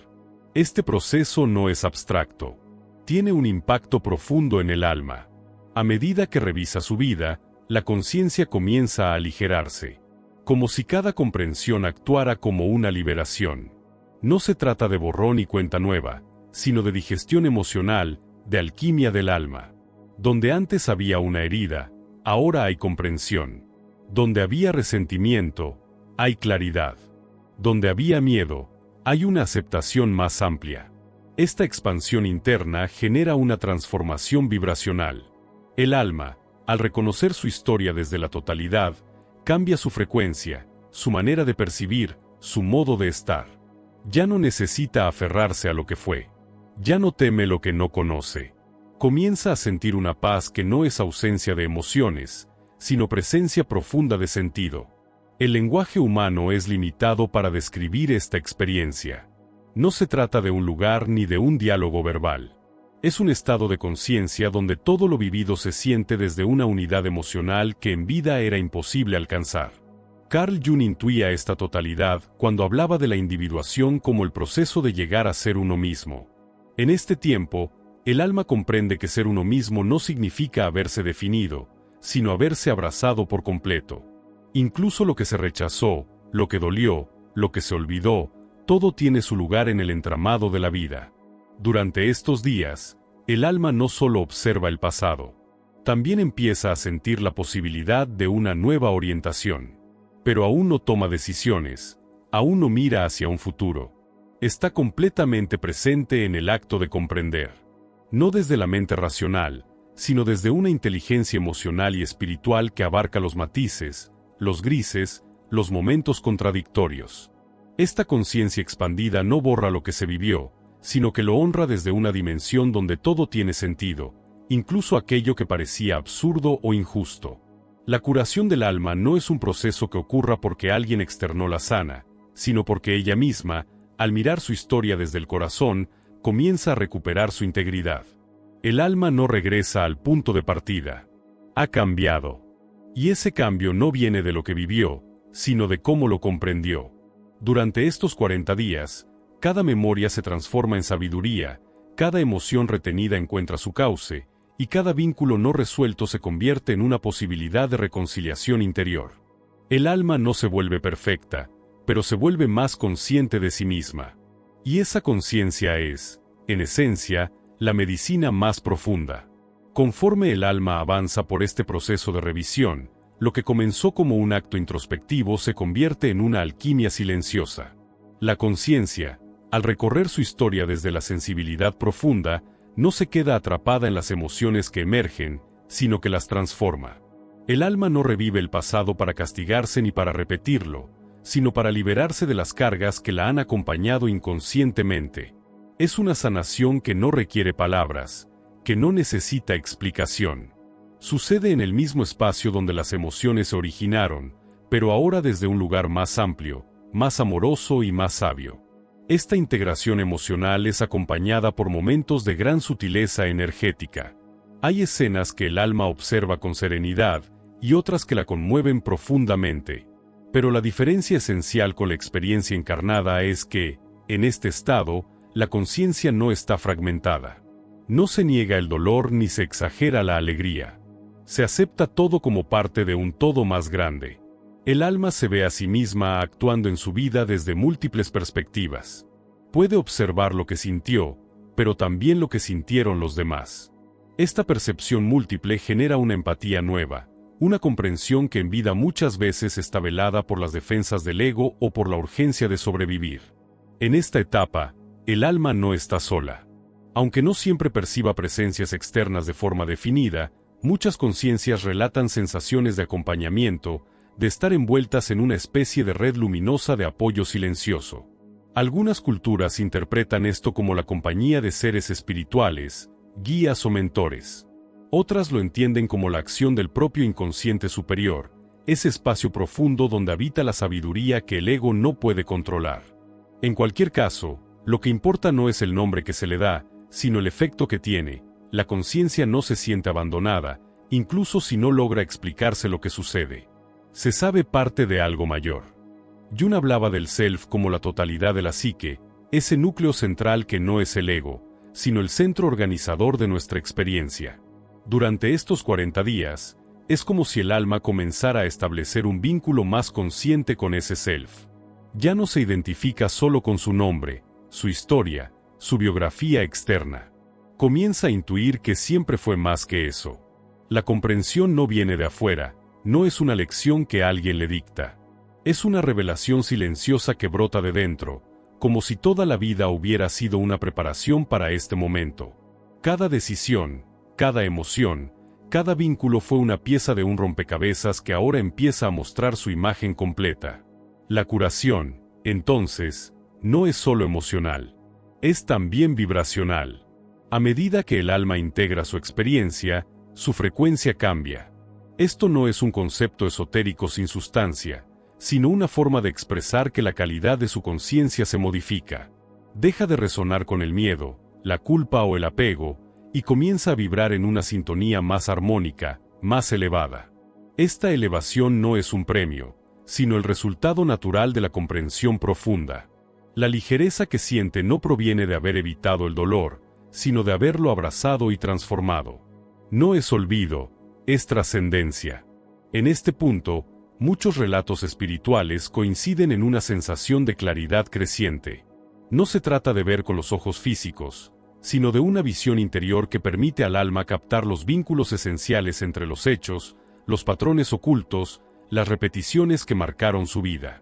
Este proceso no es abstracto. Tiene un impacto profundo en el alma. A medida que revisa su vida, la conciencia comienza a aligerarse, como si cada comprensión actuara como una liberación. No se trata de borrón y cuenta nueva, sino de digestión emocional, de alquimia del alma. Donde antes había una herida, ahora hay comprensión. Donde había resentimiento, hay claridad. Donde había miedo, hay una aceptación más amplia. Esta expansión interna genera una transformación vibracional. El alma, al reconocer su historia desde la totalidad, cambia su frecuencia, su manera de percibir, su modo de estar. Ya no necesita aferrarse a lo que fue. Ya no teme lo que no conoce. Comienza a sentir una paz que no es ausencia de emociones, sino presencia profunda de sentido. El lenguaje humano es limitado para describir esta experiencia. No se trata de un lugar ni de un diálogo verbal. Es un estado de conciencia donde todo lo vivido se siente desde una unidad emocional que en vida era imposible alcanzar. Carl Jung intuía esta totalidad cuando hablaba de la individuación como el proceso de llegar a ser uno mismo. En este tiempo, el alma comprende que ser uno mismo no significa haberse definido, sino haberse abrazado por completo. Incluso lo que se rechazó, lo que dolió, lo que se olvidó, todo tiene su lugar en el entramado de la vida. Durante estos días, el alma no solo observa el pasado, también empieza a sentir la posibilidad de una nueva orientación. Pero aún no toma decisiones, aún no mira hacia un futuro. Está completamente presente en el acto de comprender. No desde la mente racional, sino desde una inteligencia emocional y espiritual que abarca los matices, los grises, los momentos contradictorios. Esta conciencia expandida no borra lo que se vivió, sino que lo honra desde una dimensión donde todo tiene sentido, incluso aquello que parecía absurdo o injusto. La curación del alma no es un proceso que ocurra porque alguien externo la sana, sino porque ella misma, al mirar su historia desde el corazón, comienza a recuperar su integridad. El alma no regresa al punto de partida. Ha cambiado. Y ese cambio no viene de lo que vivió, sino de cómo lo comprendió. Durante estos 40 días, cada memoria se transforma en sabiduría, cada emoción retenida encuentra su cauce, y cada vínculo no resuelto se convierte en una posibilidad de reconciliación interior. El alma no se vuelve perfecta, pero se vuelve más consciente de sí misma. Y esa conciencia es, en esencia, la medicina más profunda. Conforme el alma avanza por este proceso de revisión, lo que comenzó como un acto introspectivo se convierte en una alquimia silenciosa. La conciencia, al recorrer su historia desde la sensibilidad profunda, no se queda atrapada en las emociones que emergen, sino que las transforma. El alma no revive el pasado para castigarse ni para repetirlo, sino para liberarse de las cargas que la han acompañado inconscientemente. Es una sanación que no requiere palabras, que no necesita explicación. Sucede en el mismo espacio donde las emociones se originaron, pero ahora desde un lugar más amplio, más amoroso y más sabio. Esta integración emocional es acompañada por momentos de gran sutileza energética. Hay escenas que el alma observa con serenidad y otras que la conmueven profundamente. Pero la diferencia esencial con la experiencia encarnada es que, en este estado, la conciencia no está fragmentada. No se niega el dolor ni se exagera la alegría. Se acepta todo como parte de un todo más grande. El alma se ve a sí misma actuando en su vida desde múltiples perspectivas. Puede observar lo que sintió, pero también lo que sintieron los demás. Esta percepción múltiple genera una empatía nueva, una comprensión que en vida muchas veces está velada por las defensas del ego o por la urgencia de sobrevivir. En esta etapa, el alma no está sola. Aunque no siempre perciba presencias externas de forma definida, muchas conciencias relatan sensaciones de acompañamiento, de estar envueltas en una especie de red luminosa de apoyo silencioso. Algunas culturas interpretan esto como la compañía de seres espirituales, guías o mentores. Otras lo entienden como la acción del propio inconsciente superior, ese espacio profundo donde habita la sabiduría que el ego no puede controlar. En cualquier caso, lo que importa no es el nombre que se le da, sino el efecto que tiene. La conciencia no se siente abandonada, incluso si no logra explicarse lo que sucede. Se sabe parte de algo mayor. Jung hablaba del self como la totalidad de la psique, ese núcleo central que no es el ego, sino el centro organizador de nuestra experiencia. Durante estos 40 días, es como si el alma comenzara a establecer un vínculo más consciente con ese self. Ya no se identifica solo con su nombre, su historia, su biografía externa. Comienza a intuir que siempre fue más que eso. La comprensión no viene de afuera, no es una lección que alguien le dicta. Es una revelación silenciosa que brota de dentro, como si toda la vida hubiera sido una preparación para este momento. Cada decisión, cada emoción, cada vínculo fue una pieza de un rompecabezas que ahora empieza a mostrar su imagen completa. La curación, entonces, no es solo emocional. Es también vibracional. A medida que el alma integra su experiencia, su frecuencia cambia. Esto no es un concepto esotérico sin sustancia, sino una forma de expresar que la calidad de su conciencia se modifica. Deja de resonar con el miedo, la culpa o el apego, y comienza a vibrar en una sintonía más armónica, más elevada. Esta elevación no es un premio, sino el resultado natural de la comprensión profunda. La ligereza que siente no proviene de haber evitado el dolor, sino de haberlo abrazado y transformado. No es olvido, es trascendencia. En este punto, muchos relatos espirituales coinciden en una sensación de claridad creciente. No se trata de ver con los ojos físicos, sino de una visión interior que permite al alma captar los vínculos esenciales entre los hechos, los patrones ocultos, las repeticiones que marcaron su vida.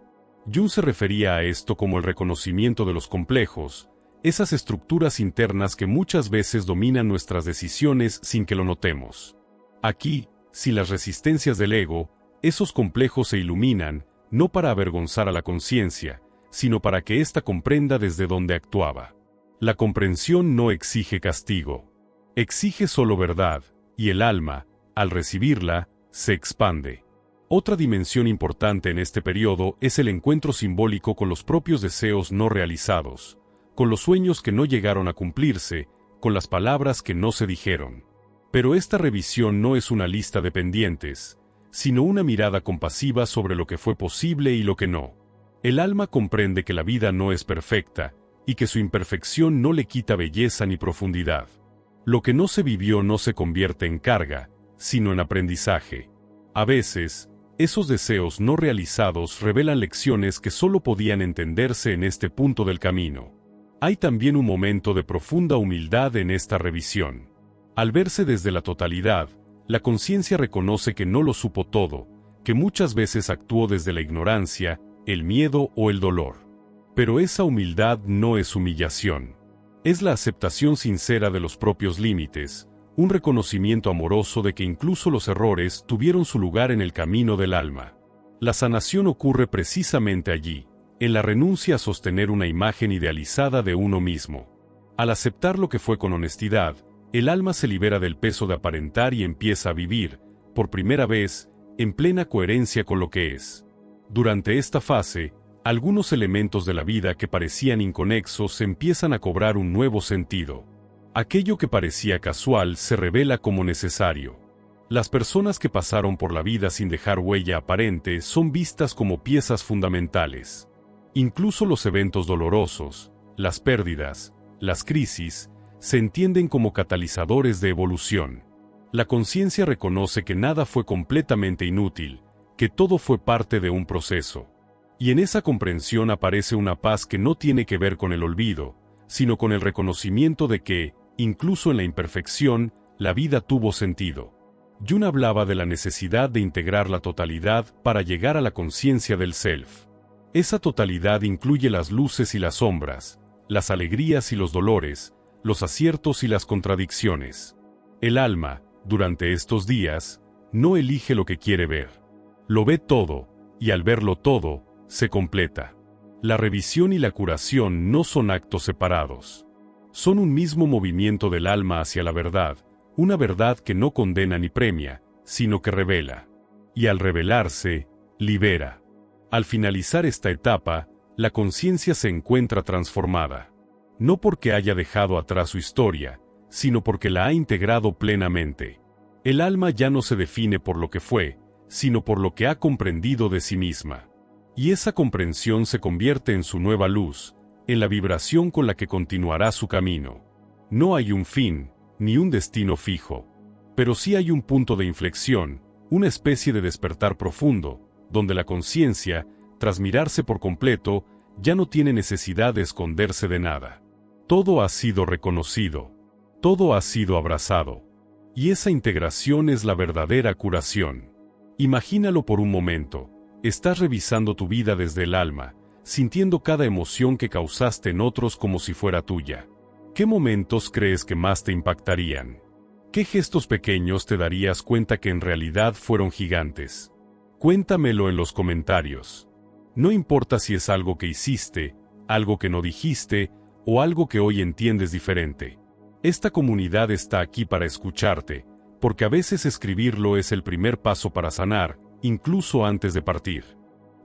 Jung se refería a esto como el reconocimiento de los complejos, esas estructuras internas que muchas veces dominan nuestras decisiones sin que lo notemos. Aquí, sin las resistencias del ego, esos complejos se iluminan, no para avergonzar a la conciencia, sino para que ésta comprenda desde dónde actuaba. La comprensión no exige castigo. Exige solo verdad, y el alma, al recibirla, se expande. Otra dimensión importante en este periodo es el encuentro simbólico con los propios deseos no realizados, con los sueños que no llegaron a cumplirse, con las palabras que no se dijeron. Pero esta revisión no es una lista de pendientes, sino una mirada compasiva sobre lo que fue posible y lo que no. El alma comprende que la vida no es perfecta, y que su imperfección no le quita belleza ni profundidad. Lo que no se vivió no se convierte en carga, sino en aprendizaje. A veces, Esos deseos no realizados revelan lecciones que solo podían entenderse en este punto del camino. Hay también un momento de profunda humildad en esta revisión. Al verse desde la totalidad, la conciencia reconoce que no lo supo todo, que muchas veces actuó desde la ignorancia, el miedo o el dolor. Pero esa humildad no es humillación. Es la aceptación sincera de los propios límites, un reconocimiento amoroso de que incluso los errores tuvieron su lugar en el camino del alma. La sanación ocurre precisamente allí, en la renuncia a sostener una imagen idealizada de uno mismo. Al aceptar lo que fue con honestidad, el alma se libera del peso de aparentar y empieza a vivir, por primera vez, en plena coherencia con lo que es. Durante esta fase, algunos elementos de la vida que parecían inconexos empiezan a cobrar un nuevo sentido. Aquello que parecía casual se revela como necesario. Las personas que pasaron por la vida sin dejar huella aparente son vistas como piezas fundamentales. Incluso los eventos dolorosos, las pérdidas, las crisis, se entienden como catalizadores de evolución. La conciencia reconoce que nada fue completamente inútil, que todo fue parte de un proceso. Y en esa comprensión aparece una paz que no tiene que ver con el olvido, sino con el reconocimiento de que, incluso en la imperfección, la vida tuvo sentido. Jung hablaba de la necesidad de integrar la totalidad para llegar a la conciencia del self. Esa totalidad incluye las luces y las sombras, las alegrías y los dolores, los aciertos y las contradicciones. El alma, durante estos días, no elige lo que quiere ver. Lo ve todo, y al verlo todo, se completa. La revisión y la curación no son actos separados. Son un mismo movimiento del alma hacia la verdad, una verdad que no condena ni premia, sino que revela. Y al revelarse, libera. Al finalizar esta etapa, la conciencia se encuentra transformada. No porque haya dejado atrás su historia, sino porque la ha integrado plenamente. El alma ya no se define por lo que fue, sino por lo que ha comprendido de sí misma. Y esa comprensión se convierte en su nueva luz, en la vibración con la que continuará su camino. No hay un fin, ni un destino fijo. Pero sí hay un punto de inflexión, una especie de despertar profundo, donde la conciencia, tras mirarse por completo, ya no tiene necesidad de esconderse de nada. Todo ha sido reconocido. Todo ha sido abrazado. Y esa integración es la verdadera curación. Imagínalo por un momento. Estás revisando tu vida desde el alma, sintiendo cada emoción que causaste en otros como si fuera tuya. ¿Qué momentos crees que más te impactarían? ¿Qué gestos pequeños te darías cuenta que en realidad fueron gigantes? Cuéntamelo en los comentarios. No importa si es algo que hiciste, algo que no dijiste, o algo que hoy entiendes diferente. Esta comunidad está aquí para escucharte, porque a veces escribirlo es el primer paso para sanar, incluso antes de partir.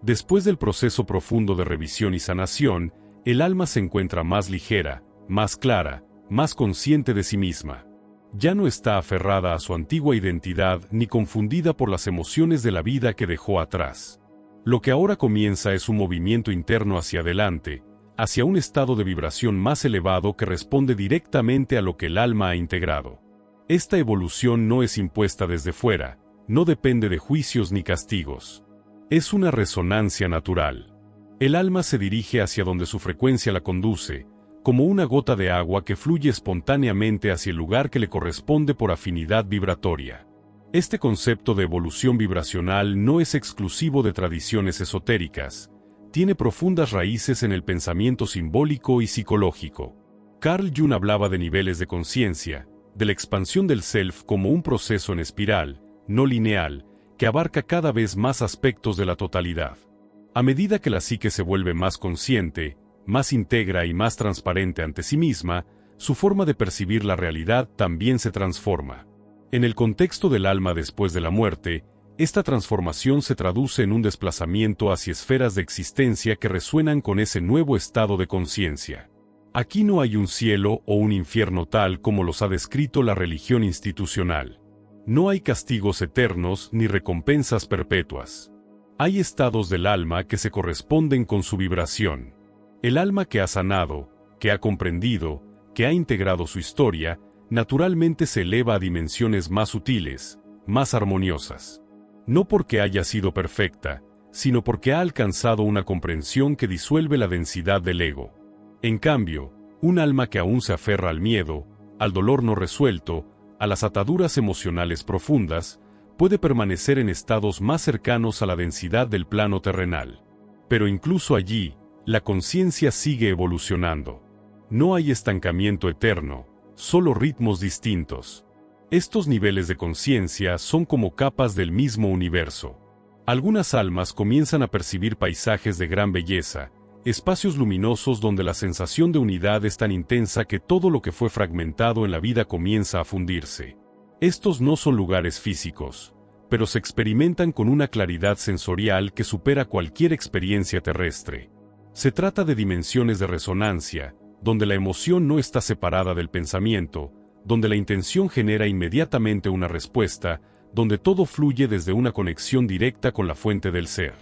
Después del proceso profundo de revisión y sanación, el alma se encuentra más ligera, más clara, más consciente de sí misma. Ya no está aferrada a su antigua identidad ni confundida por las emociones de la vida que dejó atrás. Lo que ahora comienza es un movimiento interno hacia adelante, hacia un estado de vibración más elevado que responde directamente a lo que el alma ha integrado. Esta evolución no es impuesta desde fuera, no depende de juicios ni castigos. Es una resonancia natural. El alma se dirige hacia donde su frecuencia la conduce, como una gota de agua que fluye espontáneamente hacia el lugar que le corresponde por afinidad vibratoria. Este concepto de evolución vibracional no es exclusivo de tradiciones esotéricas, tiene profundas raíces en el pensamiento simbólico y psicológico. Carl Jung hablaba de niveles de conciencia, de la expansión del self como un proceso en espiral, no lineal, que abarca cada vez más aspectos de la totalidad. A medida que la psique se vuelve más consciente, más íntegra y más transparente ante sí misma, su forma de percibir la realidad también se transforma. En el contexto del alma después de la muerte, esta transformación se traduce en un desplazamiento hacia esferas de existencia que resuenan con ese nuevo estado de conciencia. Aquí no hay un cielo o un infierno tal como los ha descrito la religión institucional. No hay castigos eternos ni recompensas perpetuas. Hay estados del alma que se corresponden con su vibración. El alma que ha sanado, que ha comprendido, que ha integrado su historia, naturalmente se eleva a dimensiones más sutiles, más armoniosas. no porque haya sido perfecta, sino porque ha alcanzado una comprensión que disuelve la densidad del ego. En cambio, un alma que aún se aferra al miedo, al dolor no resuelto, a las ataduras emocionales profundas, puede permanecer en estados más cercanos a la densidad del plano terrenal. Pero incluso allí, la conciencia sigue evolucionando. No hay estancamiento eterno, solo ritmos distintos. Estos niveles de conciencia son como capas del mismo universo. Algunas almas comienzan a percibir paisajes de gran belleza, espacios luminosos donde la sensación de unidad es tan intensa que todo lo que fue fragmentado en la vida comienza a fundirse. Estos no son lugares físicos, pero se experimentan con una claridad sensorial que supera cualquier experiencia terrestre. Se trata de dimensiones de resonancia, donde la emoción no está separada del pensamiento, donde la intención genera inmediatamente una respuesta, donde todo fluye desde una conexión directa con la fuente del ser.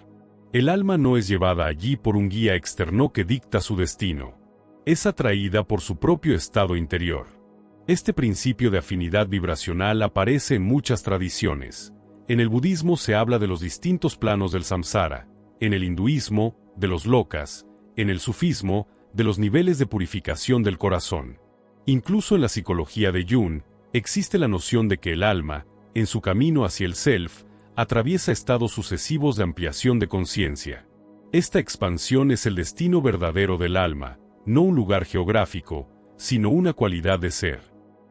El alma no es llevada allí por un guía externo que dicta su destino. Es atraída por su propio estado interior. Este principio de afinidad vibracional aparece en muchas tradiciones. En el budismo se habla de los distintos planos del samsara, en el hinduismo, de los lokas, en el sufismo, de los niveles de purificación del corazón. Incluso en la psicología de Jung, existe la noción de que el alma, en su camino hacia el self, atraviesa estados sucesivos de ampliación de conciencia. Esta expansión es el destino verdadero del alma, no un lugar geográfico, sino una cualidad de ser.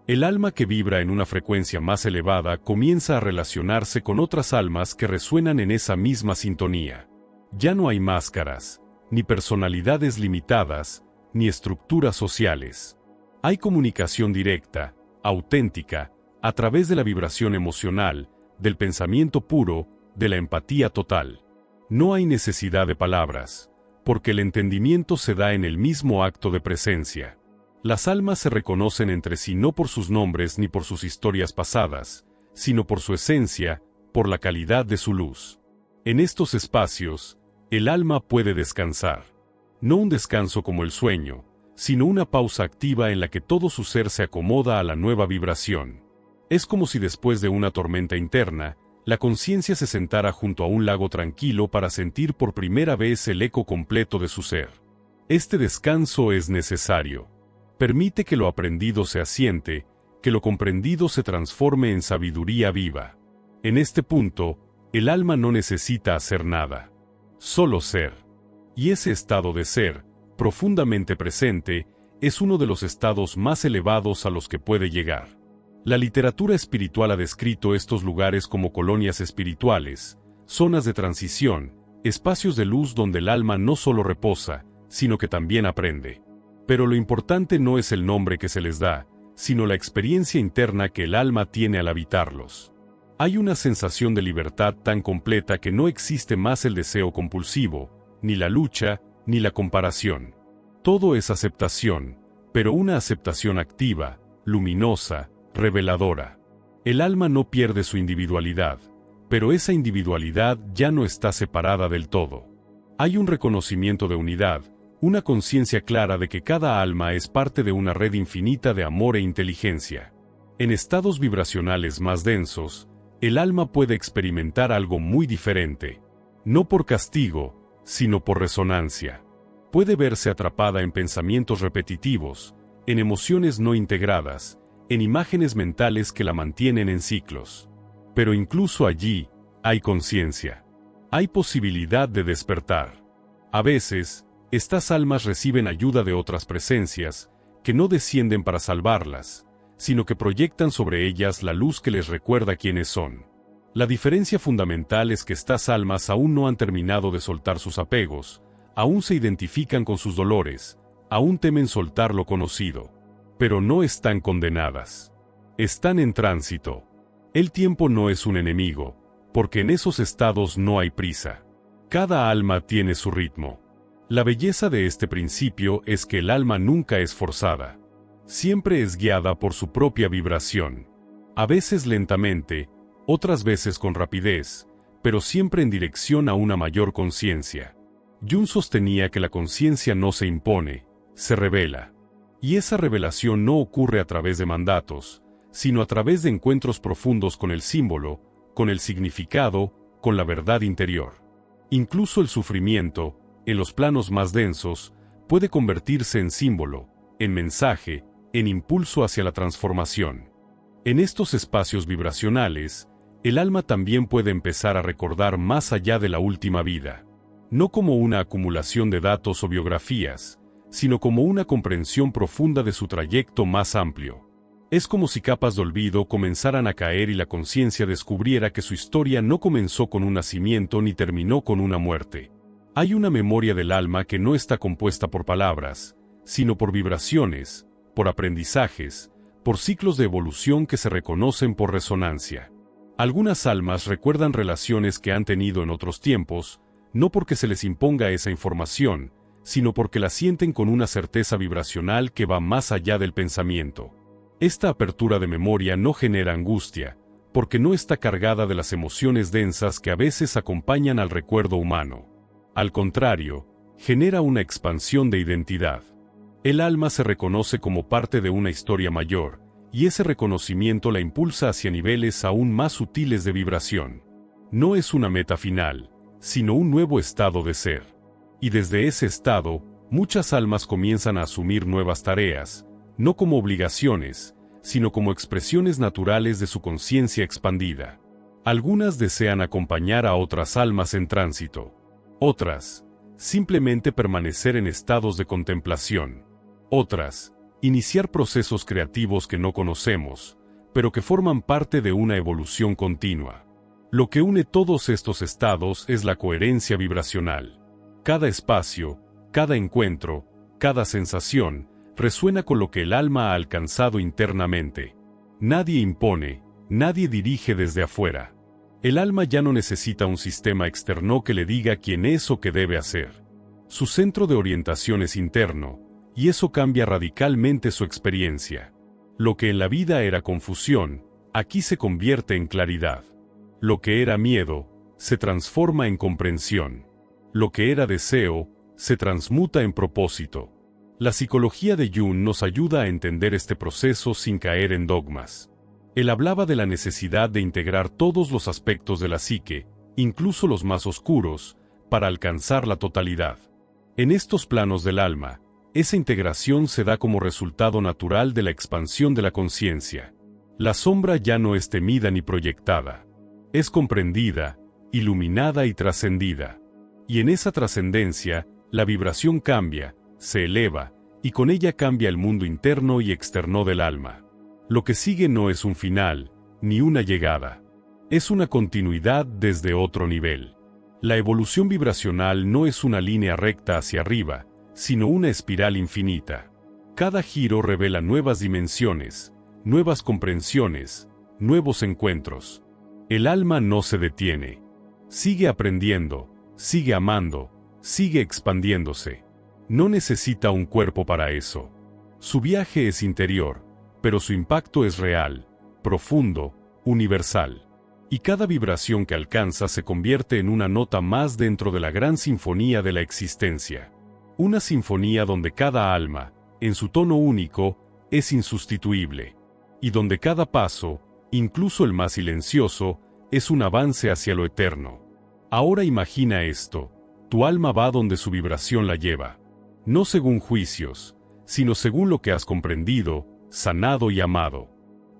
El alma que vibra en una frecuencia más elevada comienza a relacionarse con otras almas que resuenan en esa misma sintonía. Ya no hay máscaras, ni personalidades limitadas, ni estructuras sociales. Hay comunicación directa, auténtica, a través de la vibración emocional, del pensamiento puro, de la empatía total. No hay necesidad de palabras, porque el entendimiento se da en el mismo acto de presencia. Las almas se reconocen entre sí no por sus nombres ni por sus historias pasadas, sino por su esencia, por la calidad de su luz. En estos espacios, el alma puede descansar. No un descanso como el sueño, sino una pausa activa en la que todo su ser se acomoda a la nueva vibración. Es como si después de una tormenta interna, la conciencia se sentara junto a un lago tranquilo para sentir por primera vez el eco completo de su ser. Este descanso es necesario. Permite que lo aprendido se asiente, que lo comprendido se transforme en sabiduría viva. En este punto, el alma no necesita hacer nada. Solo ser. Y ese estado de ser, profundamente presente, es uno de los estados más elevados a los que puede llegar. La literatura espiritual ha descrito estos lugares como colonias espirituales, zonas de transición, espacios de luz donde el alma no solo reposa, sino que también aprende. Pero lo importante no es el nombre que se les da, sino la experiencia interna que el alma tiene al habitarlos. Hay una sensación de libertad tan completa que no existe más el deseo compulsivo, ni la lucha, ni la comparación. Todo es aceptación, pero una aceptación activa, luminosa, reveladora. El alma no pierde su individualidad, pero esa individualidad ya no está separada del todo. Hay un reconocimiento de unidad, una conciencia clara de que cada alma es parte de una red infinita de amor e inteligencia. En estados vibracionales más densos, el alma puede experimentar algo muy diferente. No por castigo, sino por resonancia. Puede verse atrapada en pensamientos repetitivos, en emociones no integradas, en imágenes mentales que la mantienen en ciclos. Pero incluso allí, hay conciencia. Hay posibilidad de despertar. A veces, estas almas reciben ayuda de otras presencias, que no descienden para salvarlas, sino que proyectan sobre ellas la luz que les recuerda quiénes son. La diferencia fundamental es que estas almas aún no han terminado de soltar sus apegos, aún se identifican con sus dolores, aún temen soltar lo conocido. Pero no están condenadas. Están en tránsito. El tiempo no es un enemigo, porque en esos estados no hay prisa. Cada alma tiene su ritmo. La belleza de este principio es que el alma nunca es forzada. Siempre es guiada por su propia vibración. A veces lentamente, otras veces con rapidez, pero siempre en dirección a una mayor conciencia. Jung sostenía que la conciencia no se impone, se revela. Y esa revelación no ocurre a través de mandatos, sino a través de encuentros profundos con el símbolo, con el significado, con la verdad interior. Incluso el sufrimiento, en los planos más densos, puede convertirse en símbolo, en mensaje, en impulso hacia la transformación. En estos espacios vibracionales, el alma también puede empezar a recordar más allá de la última vida. No como una acumulación de datos o biografías, sino como una comprensión profunda de su trayecto más amplio. Es como si capas de olvido comenzaran a caer y la conciencia descubriera que su historia no comenzó con un nacimiento ni terminó con una muerte. Hay una memoria del alma que no está compuesta por palabras, sino por vibraciones, por aprendizajes, por ciclos de evolución que se reconocen por resonancia. Algunas almas recuerdan relaciones que han tenido en otros tiempos, no porque se les imponga esa información, sino porque la sienten con una certeza vibracional que va más allá del pensamiento. Esta apertura de memoria no genera angustia, porque no está cargada de las emociones densas que a veces acompañan al recuerdo humano. Al contrario, genera una expansión de identidad. El alma se reconoce como parte de una historia mayor, y ese reconocimiento la impulsa hacia niveles aún más sutiles de vibración. No es una meta final, sino un nuevo estado de ser. Y desde ese estado, muchas almas comienzan a asumir nuevas tareas, no como obligaciones, sino como expresiones naturales de su conciencia expandida. Algunas desean acompañar a otras almas en tránsito. Otras, simplemente permanecer en estados de contemplación. Otras, iniciar procesos creativos que no conocemos, pero que forman parte de una evolución continua. Lo que une todos estos estados es la coherencia vibracional. Cada espacio, cada encuentro, cada sensación, resuena con lo que el alma ha alcanzado internamente. Nadie impone, nadie dirige desde afuera. El alma ya no necesita un sistema externo que le diga quién es o qué debe hacer. Su centro de orientación es interno, y eso cambia radicalmente su experiencia. Lo que en la vida era confusión, aquí se convierte en claridad. Lo que era miedo, se transforma en comprensión. Lo que era deseo, se transmuta en propósito. La psicología de Jung nos ayuda a entender este proceso sin caer en dogmas. Él hablaba de la necesidad de integrar todos los aspectos de la psique, incluso los más oscuros, para alcanzar la totalidad. En estos planos del alma, esa integración se da como resultado natural de la expansión de la conciencia. La sombra ya no es temida ni proyectada. Es comprendida, iluminada y trascendida. Y en esa trascendencia, la vibración cambia, se eleva, y con ella cambia el mundo interno y externo del alma. Lo que sigue no es un final, ni una llegada. Es una continuidad desde otro nivel. La evolución vibracional no es una línea recta hacia arriba, sino una espiral infinita. Cada giro revela nuevas dimensiones, nuevas comprensiones, nuevos encuentros. El alma no se detiene. Sigue aprendiendo, sigue amando, sigue expandiéndose. No necesita un cuerpo para eso. Su viaje es interior, pero su impacto es real, profundo, universal. Y cada vibración que alcanza se convierte en una nota más dentro de la gran sinfonía de la existencia. Una sinfonía donde cada alma, en su tono único, es insustituible. Y donde cada paso, incluso el más silencioso, es un avance hacia lo eterno. Ahora imagina esto, tu alma va donde su vibración la lleva. No según juicios, sino según lo que has comprendido, sanado y amado.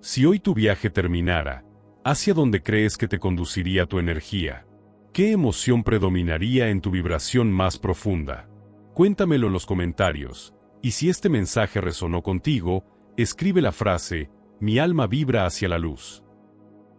Si hoy tu viaje terminara, ¿hacia dónde crees que te conduciría tu energía? ¿Qué emoción predominaría en tu vibración más profunda? Cuéntamelo en los comentarios, y si este mensaje resonó contigo, escribe la frase, mi alma vibra hacia la luz.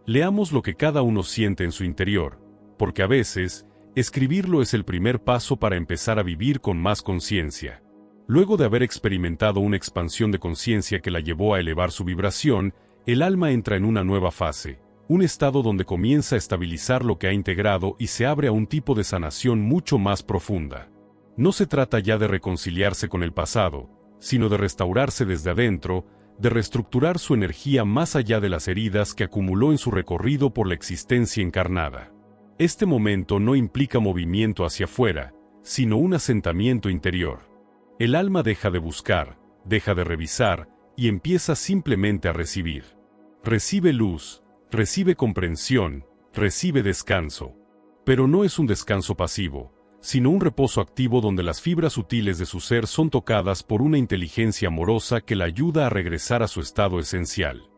Leamos lo que cada uno siente en su interior, porque a veces, escribirlo es el primer paso para empezar a vivir con más conciencia. Luego de haber experimentado una expansión de conciencia que la llevó a elevar su vibración, el alma entra en una nueva fase, un estado donde comienza a estabilizar lo que ha integrado y se abre a un tipo de sanación mucho más profunda. No se trata ya de reconciliarse con el pasado, sino de restaurarse desde adentro, de reestructurar su energía más allá de las heridas que acumuló en su recorrido por la existencia encarnada. Este momento no implica movimiento hacia afuera, sino un asentamiento interior. El alma deja de buscar, deja de revisar, y empieza simplemente a recibir. Recibe luz, recibe comprensión, recibe descanso. Pero no es un descanso pasivo, sino un reposo activo donde las fibras sutiles de su ser son tocadas por una inteligencia amorosa que la ayuda a regresar a su estado esencial.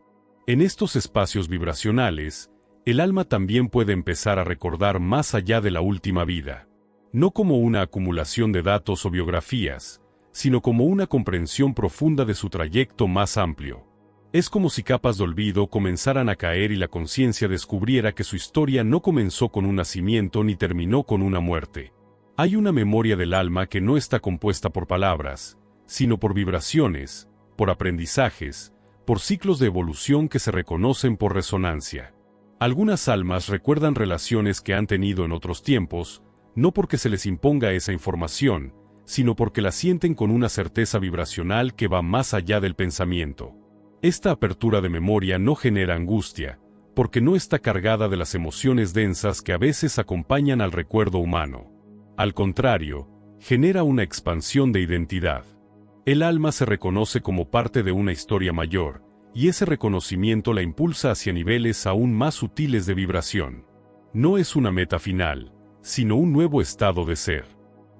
En estos espacios vibracionales, el alma también puede empezar a recordar más allá de la última vida. No como una acumulación de datos o biografías, sino como una comprensión profunda de su trayecto más amplio. Es como si capas de olvido comenzaran a caer y la conciencia descubriera que su historia no comenzó con un nacimiento ni terminó con una muerte. Hay una memoria del alma que no está compuesta por palabras, sino por vibraciones, por aprendizajes, por ciclos de evolución que se reconocen por resonancia. Algunas almas recuerdan relaciones que han tenido en otros tiempos, no porque se les imponga esa información, sino porque la sienten con una certeza vibracional que va más allá del pensamiento. Esta apertura de memoria no genera angustia, porque no está cargada de las emociones densas que a veces acompañan al recuerdo humano. Al contrario, genera una expansión de identidad. El alma se reconoce como parte de una historia mayor, y ese reconocimiento la impulsa hacia niveles aún más sutiles de vibración. No es una meta final, sino un nuevo estado de ser.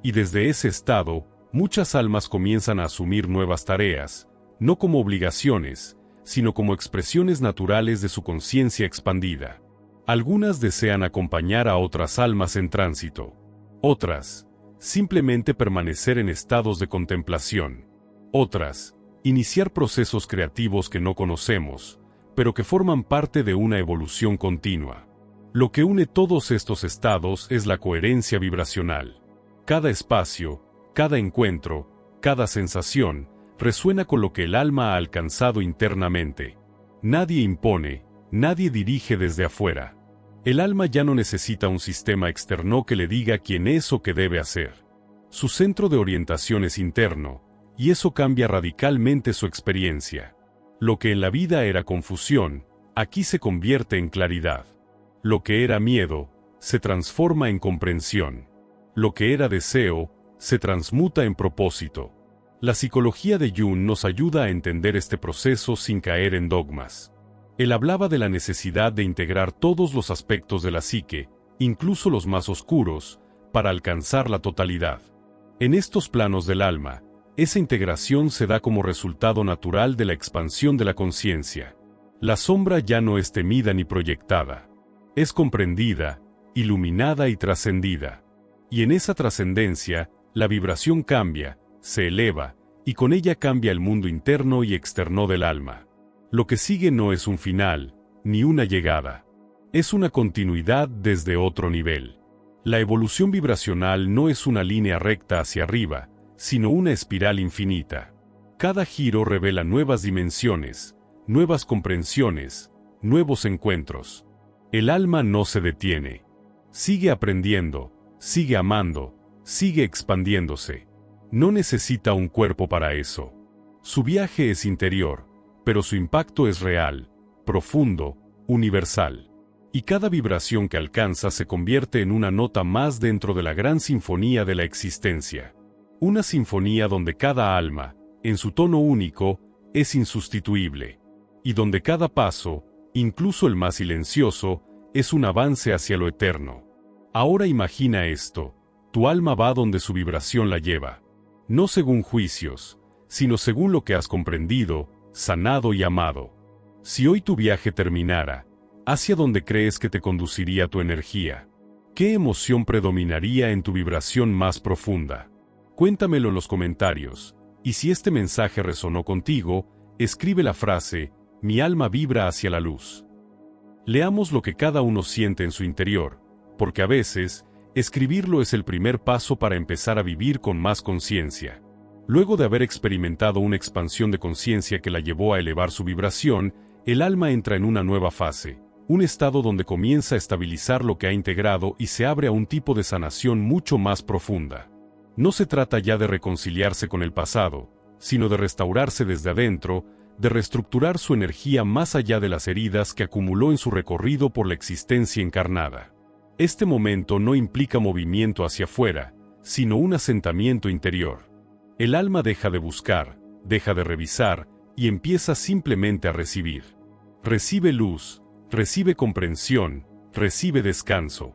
Y desde ese estado, muchas almas comienzan a asumir nuevas tareas, no como obligaciones, sino como expresiones naturales de su conciencia expandida. Algunas desean acompañar a otras almas en tránsito. Otras, simplemente permanecer en estados de contemplación. Otras, iniciar procesos creativos que no conocemos, pero que forman parte de una evolución continua. Lo que une todos estos estados es la coherencia vibracional. Cada espacio, cada encuentro, cada sensación, resuena con lo que el alma ha alcanzado internamente. Nadie impone, nadie dirige desde afuera. El alma ya no necesita un sistema externo que le diga quién es o qué debe hacer. Su centro de orientación es interno, y eso cambia radicalmente su experiencia. Lo que en la vida era confusión, aquí se convierte en claridad. Lo que era miedo, se transforma en comprensión. Lo que era deseo, se transmuta en propósito. La psicología de Jung nos ayuda a entender este proceso sin caer en dogmas. Él hablaba de la necesidad de integrar todos los aspectos de la psique, incluso los más oscuros, para alcanzar la totalidad. En estos planos del alma, esa integración se da como resultado natural de la expansión de la conciencia. La sombra ya no es temida ni proyectada. Es comprendida, iluminada y trascendida. Y en esa trascendencia, la vibración cambia, se eleva, y con ella cambia el mundo interno y externo del alma. Lo que sigue no es un final, ni una llegada. Es una continuidad desde otro nivel. La evolución vibracional no es una línea recta hacia arriba, sino una espiral infinita. Cada giro revela nuevas dimensiones, nuevas comprensiones, nuevos encuentros. El alma no se detiene. Sigue aprendiendo, sigue amando, sigue expandiéndose. No necesita un cuerpo para eso. Su viaje es interior, pero su impacto es real, profundo, universal. Y cada vibración que alcanza se convierte en una nota más dentro de la gran sinfonía de la existencia. Una sinfonía donde cada alma, en su tono único, es insustituible. Y donde cada paso, incluso el más silencioso, es un avance hacia lo eterno. Ahora imagina esto, tu alma va donde su vibración la lleva. No según juicios, sino según lo que has comprendido, sanado y amado. Si hoy tu viaje terminara, ¿hacia dónde crees que te conduciría tu energía? ¿Qué emoción predominaría en tu vibración más profunda? Cuéntamelo en los comentarios, y si este mensaje resonó contigo, escribe la frase, mi alma vibra hacia la luz. Leamos lo que cada uno siente en su interior, porque a veces, escribirlo es el primer paso para empezar a vivir con más conciencia. Luego de haber experimentado una expansión de conciencia que la llevó a elevar su vibración, el alma entra en una nueva fase, un estado donde comienza a estabilizar lo que ha integrado y se abre a un tipo de sanación mucho más profunda. No se trata ya de reconciliarse con el pasado, sino de restaurarse desde adentro, de reestructurar su energía más allá de las heridas que acumuló en su recorrido por la existencia encarnada. Este momento no implica movimiento hacia afuera, sino un asentamiento interior. El alma deja de buscar, deja de revisar, y empieza simplemente a recibir. Recibe luz, recibe comprensión, recibe descanso.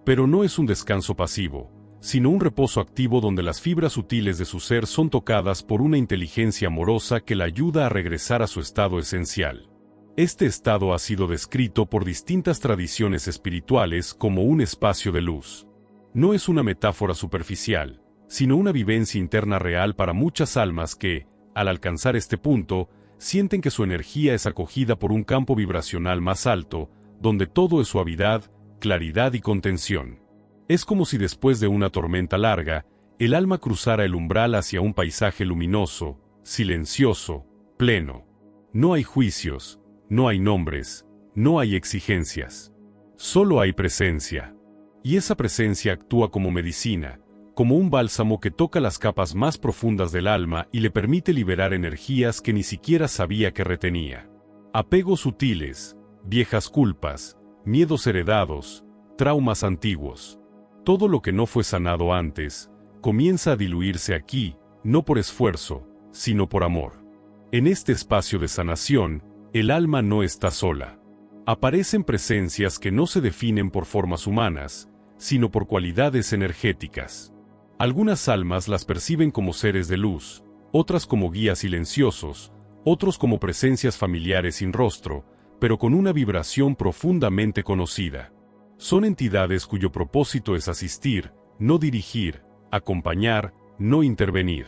Pero no es un descanso pasivo, sino un reposo activo donde las fibras sutiles de su ser son tocadas por una inteligencia amorosa que la ayuda a regresar a su estado esencial. Este estado ha sido descrito por distintas tradiciones espirituales como un espacio de luz. No es una metáfora superficial, sino una vivencia interna real para muchas almas que, al alcanzar este punto, sienten que su energía es acogida por un campo vibracional más alto, donde todo es suavidad, claridad y contención. Es como si después de una tormenta larga, el alma cruzara el umbral hacia un paisaje luminoso, silencioso, pleno. No hay juicios, no hay nombres, no hay exigencias. Solo hay presencia. Y esa presencia actúa como medicina, como un bálsamo que toca las capas más profundas del alma y le permite liberar energías que ni siquiera sabía que retenía. Apegos sutiles, viejas culpas, miedos heredados, traumas antiguos. Todo lo que no fue sanado antes, comienza a diluirse aquí, no por esfuerzo, sino por amor. En este espacio de sanación, el alma no está sola. Aparecen presencias que no se definen por formas humanas, sino por cualidades energéticas. Algunas almas las perciben como seres de luz, otras como guías silenciosos, otros como presencias familiares sin rostro, pero con una vibración profundamente conocida. Son entidades cuyo propósito es asistir, no dirigir, acompañar, no intervenir.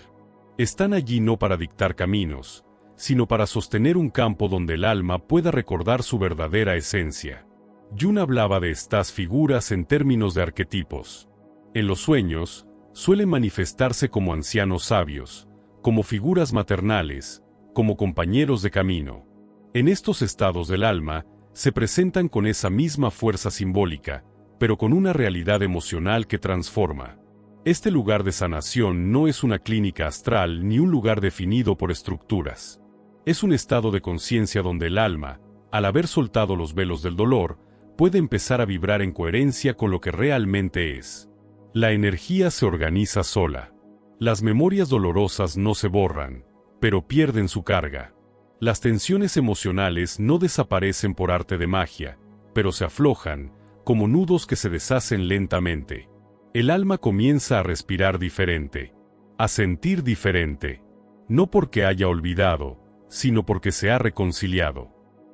Están allí no para dictar caminos, sino para sostener un campo donde el alma pueda recordar su verdadera esencia. Jung hablaba de estas figuras en términos de arquetipos. En los sueños, suelen manifestarse como ancianos sabios, como figuras maternales, como compañeros de camino. En estos estados del alma, se presentan con esa misma fuerza simbólica, pero con una realidad emocional que transforma. Este lugar de sanación no es una clínica astral ni un lugar definido por estructuras. Es un estado de conciencia donde el alma, al haber soltado los velos del dolor, puede empezar a vibrar en coherencia con lo que realmente es. La energía se organiza sola. Las memorias dolorosas no se borran, pero pierden su carga. Las tensiones emocionales no desaparecen por arte de magia, pero se aflojan, como nudos que se deshacen lentamente. El alma comienza a respirar diferente, a sentir diferente, no porque haya olvidado, sino porque se ha reconciliado.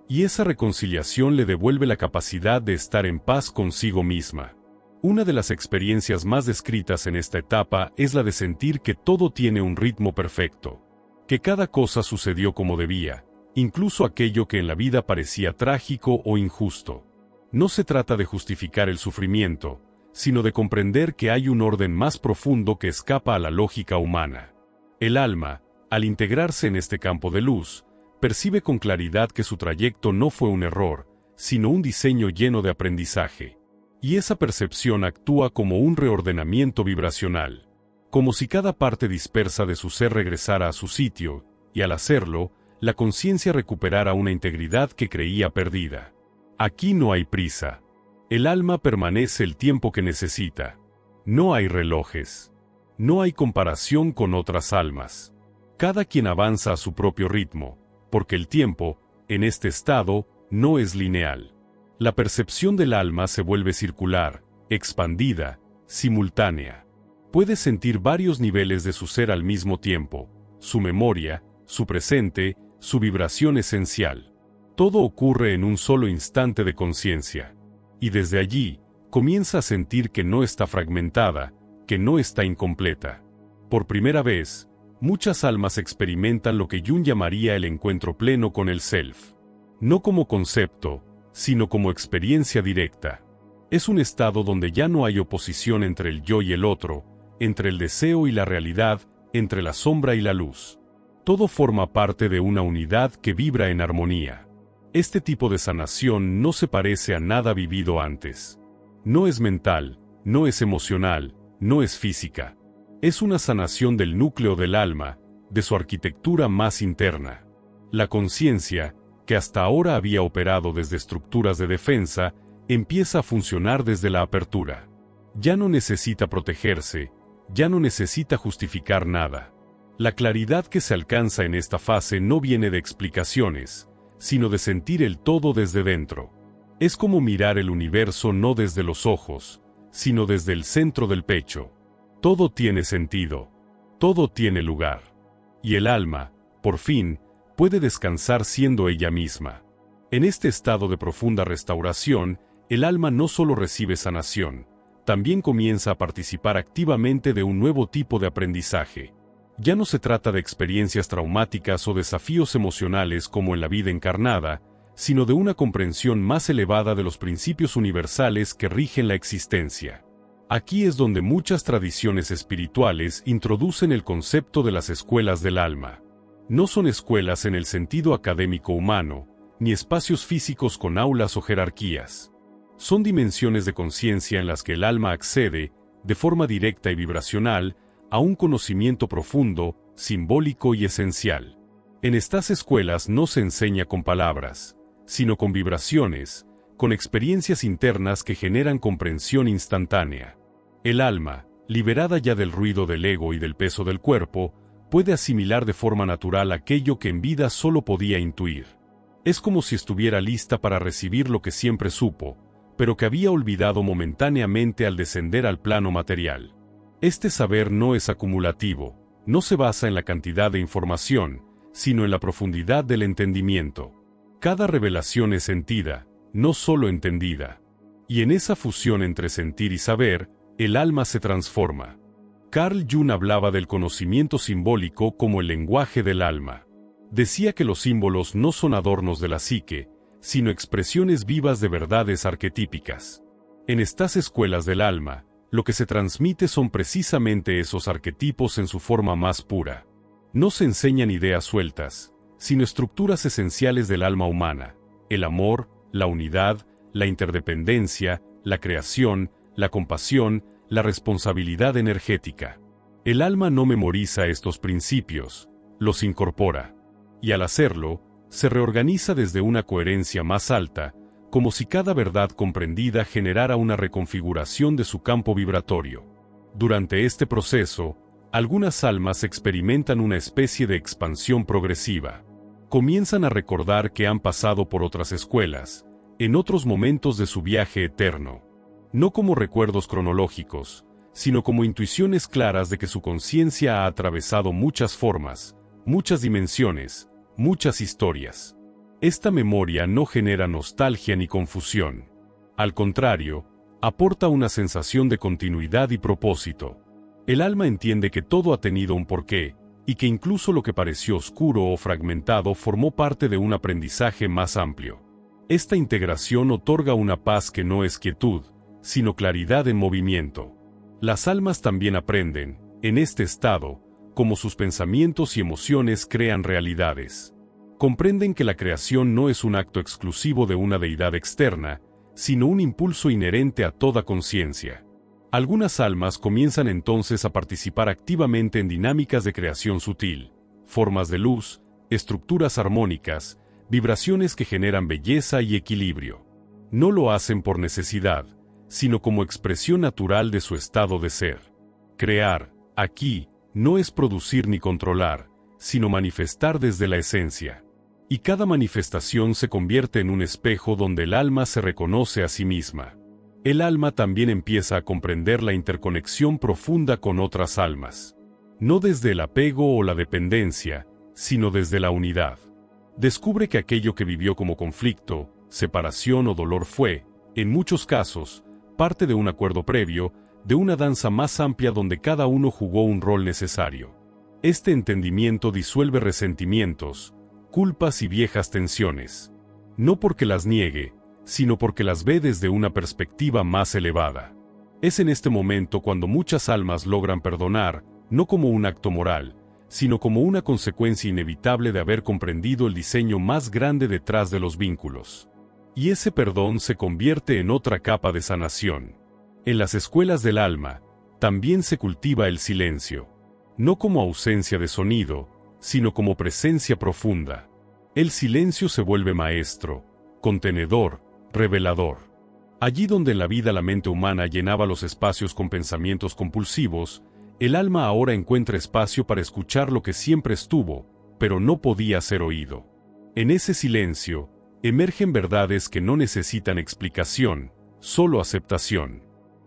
Y esa reconciliación le devuelve la capacidad de estar en paz consigo misma. Una de las experiencias más descritas en esta etapa es la de sentir que todo tiene un ritmo perfecto, que cada cosa sucedió como debía, incluso aquello que en la vida parecía trágico o injusto. No se trata de justificar el sufrimiento, sino de comprender que hay un orden más profundo que escapa a la lógica humana. El alma, al integrarse en este campo de luz, percibe con claridad que su trayecto no fue un error, sino un diseño lleno de aprendizaje. Y esa percepción actúa como un reordenamiento vibracional, como si cada parte dispersa de su ser regresara a su sitio, y al hacerlo, la conciencia recuperara una integridad que creía perdida. Aquí no hay prisa. El alma permanece el tiempo que necesita. No hay relojes. No hay comparación con otras almas. Cada quien avanza a su propio ritmo, porque el tiempo, en este estado, no es lineal. La percepción del alma se vuelve circular, expandida, simultánea. Puede sentir varios niveles de su ser al mismo tiempo, su memoria, su presente, su vibración esencial. Todo ocurre en un solo instante de conciencia. Y desde allí, comienza a sentir que no está fragmentada, que no está incompleta. Por primera vez, muchas almas experimentan lo que Jung llamaría el encuentro pleno con el Self. No como concepto, sino como experiencia directa. Es un estado donde ya no hay oposición entre el yo y el otro, entre el deseo y la realidad, entre la sombra y la luz. Todo forma parte de una unidad que vibra en armonía. Este tipo de sanación no se parece a nada vivido antes. No es mental, no es emocional, no es física. Es una sanación del núcleo del alma, de su arquitectura más interna. La conciencia, que hasta ahora había operado desde estructuras de defensa, empieza a funcionar desde la apertura. Ya no necesita protegerse, ya no necesita justificar nada. La claridad que se alcanza en esta fase no viene de explicaciones, sino de sentir el todo desde dentro. Es como mirar el universo no desde los ojos, sino desde el centro del pecho. Todo tiene sentido. Todo tiene lugar. Y el alma, por fin, puede descansar siendo ella misma. En este estado de profunda restauración, el alma no solo recibe sanación, también comienza a participar activamente de un nuevo tipo de aprendizaje. Ya no se trata de experiencias traumáticas o desafíos emocionales como en la vida encarnada, sino de una comprensión más elevada de los principios universales que rigen la existencia. Aquí es donde muchas tradiciones espirituales introducen el concepto de las escuelas del alma. No son escuelas en el sentido académico humano, ni espacios físicos con aulas o jerarquías. Son dimensiones de conciencia en las que el alma accede, de forma directa y vibracional, a un conocimiento profundo, simbólico y esencial. En estas escuelas no se enseña con palabras, sino con vibraciones, con experiencias internas que generan comprensión instantánea. El alma, liberada ya del ruido del ego y del peso del cuerpo, puede asimilar de forma natural aquello que en vida solo podía intuir. Es como si estuviera lista para recibir lo que siempre supo, pero que había olvidado momentáneamente al descender al plano material. Este saber no es acumulativo, no se basa en la cantidad de información, sino en la profundidad del entendimiento. Cada revelación es sentida, no solo entendida. Y en esa fusión entre sentir y saber, el alma se transforma. Carl Jung hablaba del conocimiento simbólico como el lenguaje del alma. Decía que los símbolos no son adornos de la psique, sino expresiones vivas de verdades arquetípicas. En estas escuelas del alma, lo que se transmite son precisamente esos arquetipos en su forma más pura. No se enseñan ideas sueltas, sino estructuras esenciales del alma humana: el amor, la unidad, la interdependencia, la creación, la compasión, la responsabilidad energética. El alma no memoriza estos principios, los incorpora. Y al hacerlo, se reorganiza desde una coherencia más alta, como si cada verdad comprendida generara una reconfiguración de su campo vibratorio. Durante este proceso, algunas almas experimentan una especie de expansión progresiva. Comienzan a recordar que han pasado por otras escuelas, en otros momentos de su viaje eterno. No como recuerdos cronológicos, sino como intuiciones claras de que su conciencia ha atravesado muchas formas, muchas dimensiones, muchas historias. Esta memoria no genera nostalgia ni confusión. Al contrario, aporta una sensación de continuidad y propósito. El alma entiende que todo ha tenido un porqué, y que incluso lo que pareció oscuro o fragmentado formó parte de un aprendizaje más amplio. Esta integración otorga una paz que no es quietud, sino claridad en movimiento. Las almas también aprenden, en este estado, cómo sus pensamientos y emociones crean realidades. Comprenden que la creación no es un acto exclusivo de una deidad externa, sino un impulso inherente a toda conciencia. Algunas almas comienzan entonces a participar activamente en dinámicas de creación sutil, formas de luz, estructuras armónicas, vibraciones que generan belleza y equilibrio. No lo hacen por necesidad, sino como expresión natural de su estado de ser. Crear, aquí, no es producir ni controlar, sino manifestar desde la esencia. Y cada manifestación se convierte en un espejo donde el alma se reconoce a sí misma. El alma también empieza a comprender la interconexión profunda con otras almas. No desde el apego o la dependencia, sino desde la unidad. Descubre que aquello que vivió como conflicto, separación o dolor fue, en muchos casos, parte de un acuerdo previo, de una danza más amplia donde cada uno jugó un rol necesario. Este entendimiento disuelve resentimientos, culpas y viejas tensiones. No porque las niegue, sino porque las ve desde una perspectiva más elevada. Es en este momento cuando muchas almas logran perdonar, no como un acto moral, sino como una consecuencia inevitable de haber comprendido el diseño más grande detrás de los vínculos. Y ese perdón se convierte en otra capa de sanación. En las escuelas del alma, también se cultiva el silencio, no como ausencia de sonido, sino como presencia profunda. El silencio se vuelve maestro, contenedor, revelador. Allí donde en la vida la mente humana llenaba los espacios con pensamientos compulsivos, el alma ahora encuentra espacio para escuchar lo que siempre estuvo, pero no podía ser oído. En ese silencio, emergen verdades que no necesitan explicación, solo aceptación.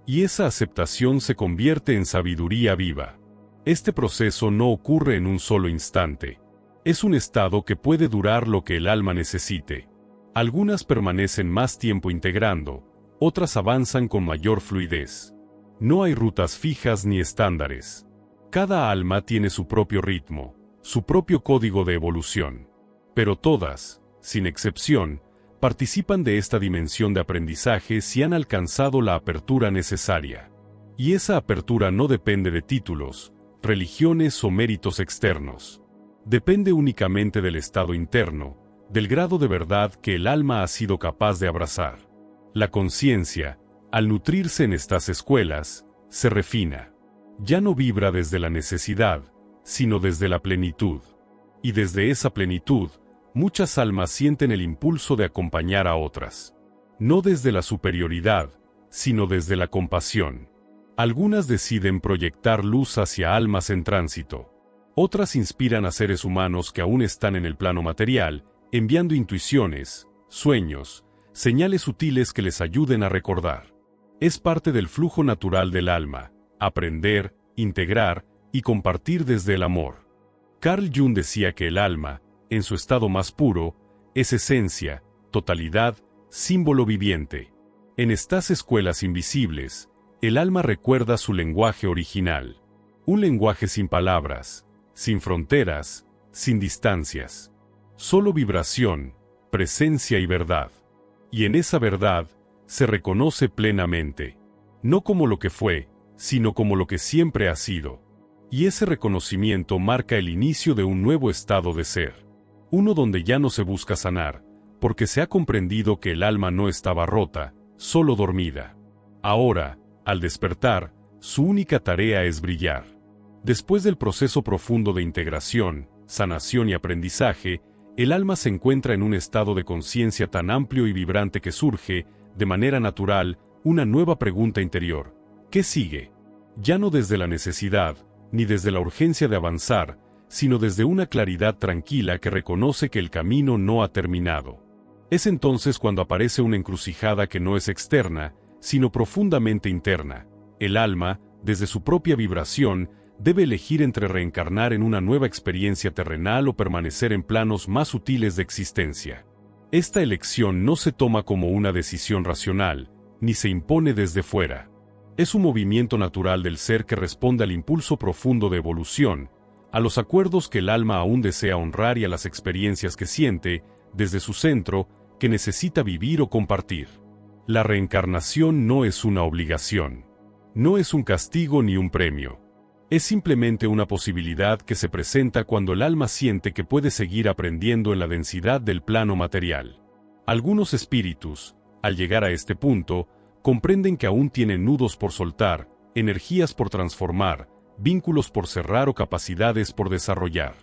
Y esa aceptación se convierte en sabiduría viva. Este proceso no ocurre en un solo instante. Es un estado que puede durar lo que el alma necesite. Algunas permanecen más tiempo integrando, otras avanzan con mayor fluidez. No hay rutas fijas ni estándares. Cada alma tiene su propio ritmo, su propio código de evolución. Pero todas, sin excepción, participan de esta dimensión de aprendizaje si han alcanzado la apertura necesaria. Y esa apertura no depende de títulos, religiones o méritos externos. Depende únicamente del estado interno, del grado de verdad que el alma ha sido capaz de abrazar. La conciencia, al nutrirse en estas escuelas, se refina. Ya no vibra desde la necesidad, sino desde la plenitud. Y desde esa plenitud, muchas almas sienten el impulso de acompañar a otras. No desde la superioridad, sino desde la compasión. Algunas deciden proyectar luz hacia almas en tránsito. Otras inspiran a seres humanos que aún están en el plano material, enviando intuiciones, sueños, señales sutiles que les ayuden a recordar. Es parte del flujo natural del alma, aprender, integrar y compartir desde el amor. Carl Jung decía que el alma, en su estado más puro, es esencia, totalidad, símbolo viviente. En estas escuelas invisibles, el alma recuerda su lenguaje original. Un lenguaje sin palabras, sin fronteras, sin distancias. Solo vibración, presencia y verdad. Y en esa verdad, se reconoce plenamente. No como lo que fue, sino como lo que siempre ha sido. Y ese reconocimiento marca el inicio de un nuevo estado de ser. Uno donde ya no se busca sanar, porque se ha comprendido que el alma no estaba rota, solo dormida. Ahora, al despertar, su única tarea es brillar. Después del proceso profundo de integración, sanación y aprendizaje, el alma se encuentra en un estado de conciencia tan amplio y vibrante que surge, de manera natural, una nueva pregunta interior. ¿Qué sigue? Ya no desde la necesidad, ni desde la urgencia de avanzar, sino desde una claridad tranquila que reconoce que el camino no ha terminado. Es entonces cuando aparece una encrucijada que no es externa, sino profundamente interna. El alma, desde su propia vibración, debe elegir entre reencarnar en una nueva experiencia terrenal o permanecer en planos más sutiles de existencia. Esta elección no se toma como una decisión racional, ni se impone desde fuera. Es un movimiento natural del ser que responde al impulso profundo de evolución, a los acuerdos que el alma aún desea honrar y a las experiencias que siente, desde su centro, que necesita vivir o compartir. La reencarnación no es una obligación. No es un castigo ni un premio. Es simplemente una posibilidad que se presenta cuando el alma siente que puede seguir aprendiendo en la densidad del plano material. Algunos espíritus, al llegar a este punto, comprenden que aún tienen nudos por soltar, energías por transformar, vínculos por cerrar o capacidades por desarrollar.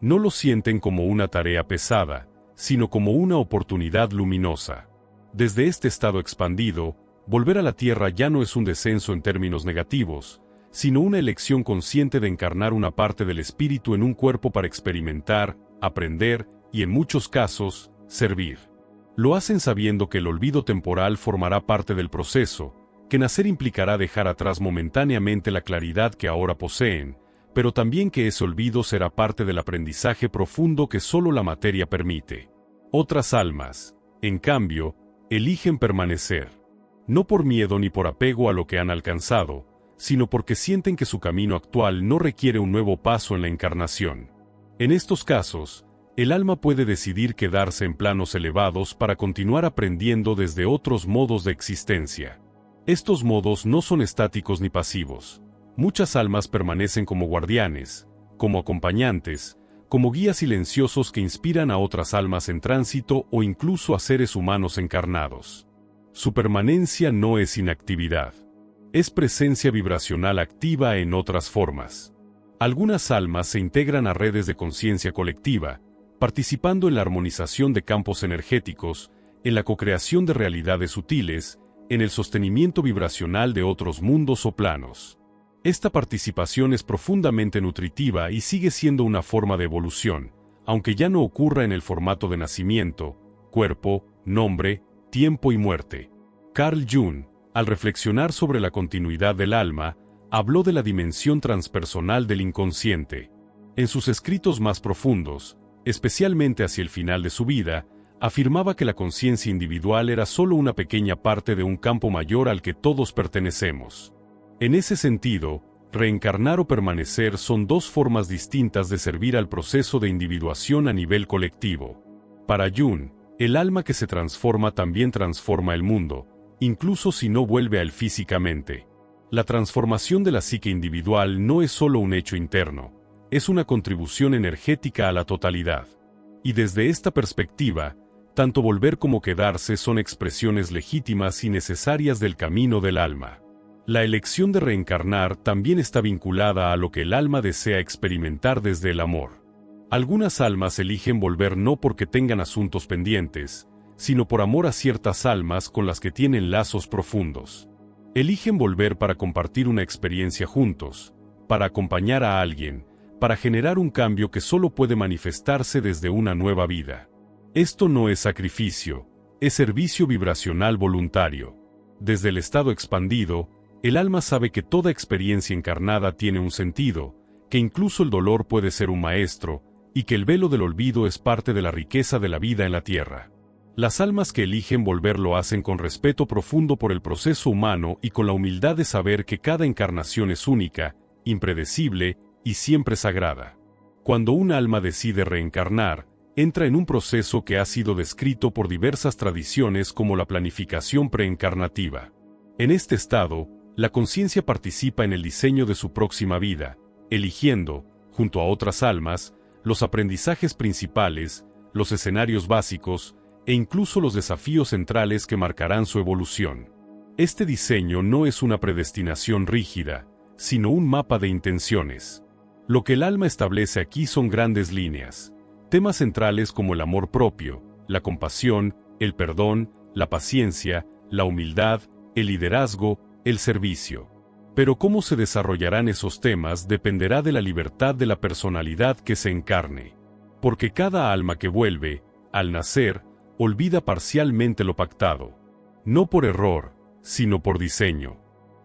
No lo sienten como una tarea pesada, sino como una oportunidad luminosa. Desde este estado expandido, volver a la Tierra ya no es un descenso en términos negativos, sino una elección consciente de encarnar una parte del espíritu en un cuerpo para experimentar, aprender y, en muchos casos, servir. Lo hacen sabiendo que el olvido temporal formará parte del proceso, que nacer implicará dejar atrás momentáneamente la claridad que ahora poseen, pero también que ese olvido será parte del aprendizaje profundo que solo la materia permite. Otras almas, en cambio, eligen permanecer. No por miedo ni por apego a lo que han alcanzado, sino porque sienten que su camino actual no requiere un nuevo paso en la encarnación. En estos casos, el alma puede decidir quedarse en planos elevados para continuar aprendiendo desde otros modos de existencia. Estos modos no son estáticos ni pasivos. Muchas almas permanecen como guardianes, como acompañantes, como guías silenciosos que inspiran a otras almas en tránsito o incluso a seres humanos encarnados. Su permanencia no es inactividad. Es presencia vibracional activa en otras formas. Algunas almas se integran a redes de conciencia colectiva, participando en la armonización de campos energéticos, en la cocreación de realidades sutiles, en el sostenimiento vibracional de otros mundos o planos. Esta participación es profundamente nutritiva y sigue siendo una forma de evolución, aunque ya no ocurra en el formato de nacimiento, cuerpo, nombre, tiempo y muerte. Carl Jung, al reflexionar sobre la continuidad del alma, habló de la dimensión transpersonal del inconsciente. En sus escritos más profundos, especialmente hacia el final de su vida, afirmaba que la conciencia individual era solo una pequeña parte de un campo mayor al que todos pertenecemos. En ese sentido, reencarnar o permanecer son dos formas distintas de servir al proceso de individuación a nivel colectivo. Para Jung, el alma que se transforma también transforma el mundo, incluso si no vuelve a él físicamente. La transformación de la psique individual no es solo un hecho interno, es una contribución energética a la totalidad. Y desde esta perspectiva, tanto volver como quedarse son expresiones legítimas y necesarias del camino del alma. La elección de reencarnar también está vinculada a lo que el alma desea experimentar desde el amor. Algunas almas eligen volver no porque tengan asuntos pendientes, sino por amor a ciertas almas con las que tienen lazos profundos. Eligen volver para compartir una experiencia juntos, para acompañar a alguien, para generar un cambio que solo puede manifestarse desde una nueva vida. Esto no es sacrificio, es servicio vibracional voluntario. Desde el estado expandido, el alma sabe que toda experiencia encarnada tiene un sentido, que incluso el dolor puede ser un maestro, y que el velo del olvido es parte de la riqueza de la vida en la tierra. Las almas que eligen volver lo hacen con respeto profundo por el proceso humano y con la humildad de saber que cada encarnación es única, impredecible y siempre sagrada. Cuando un alma decide reencarnar, entra en un proceso que ha sido descrito por diversas tradiciones como la planificación preencarnativa. En este estado, la conciencia participa en el diseño de su próxima vida, eligiendo, junto a otras almas, los aprendizajes principales, los escenarios básicos, e incluso los desafíos centrales que marcarán su evolución. Este diseño no es una predestinación rígida, sino un mapa de intenciones. Lo que el alma establece aquí son grandes líneas, temas centrales como el amor propio, la compasión, el perdón, la paciencia, la humildad, el liderazgo, el servicio. Pero cómo se desarrollarán esos temas dependerá de la libertad de la personalidad que se encarne. Porque cada alma que vuelve, al nacer, olvida parcialmente lo pactado. No por error, sino por diseño.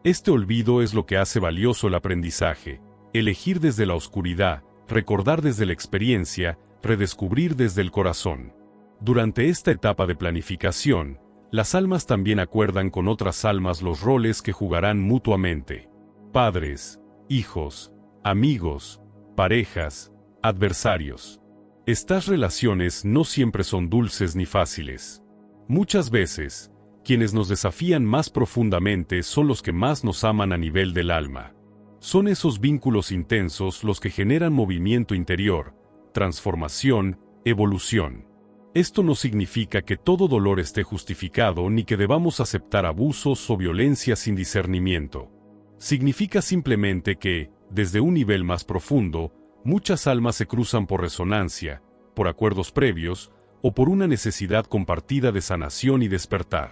Este olvido es lo que hace valioso el aprendizaje, elegir desde la oscuridad, recordar desde la experiencia, redescubrir desde el corazón. Durante esta etapa de planificación, las almas también acuerdan con otras almas los roles que jugarán mutuamente. Padres, hijos, amigos, parejas, adversarios. Estas relaciones no siempre son dulces ni fáciles. Muchas veces, quienes nos desafían más profundamente son los que más nos aman a nivel del alma. Son esos vínculos intensos los que generan movimiento interior, transformación, evolución. Esto no significa que todo dolor esté justificado ni que debamos aceptar abusos o violencia sin discernimiento. Significa simplemente que, desde un nivel más profundo, muchas almas se cruzan por resonancia, por acuerdos previos, o por una necesidad compartida de sanación y despertar.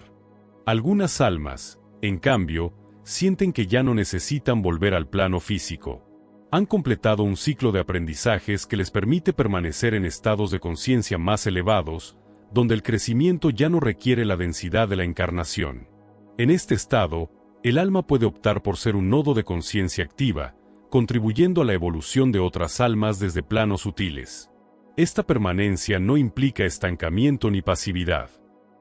Algunas almas, en cambio, sienten que ya no necesitan volver al plano físico. Han completado un ciclo de aprendizajes que les permite permanecer en estados de conciencia más elevados, donde el crecimiento ya no requiere la densidad de la encarnación. En este estado, el alma puede optar por ser un nodo de conciencia activa, contribuyendo a la evolución de otras almas desde planos sutiles. Esta permanencia no implica estancamiento ni pasividad.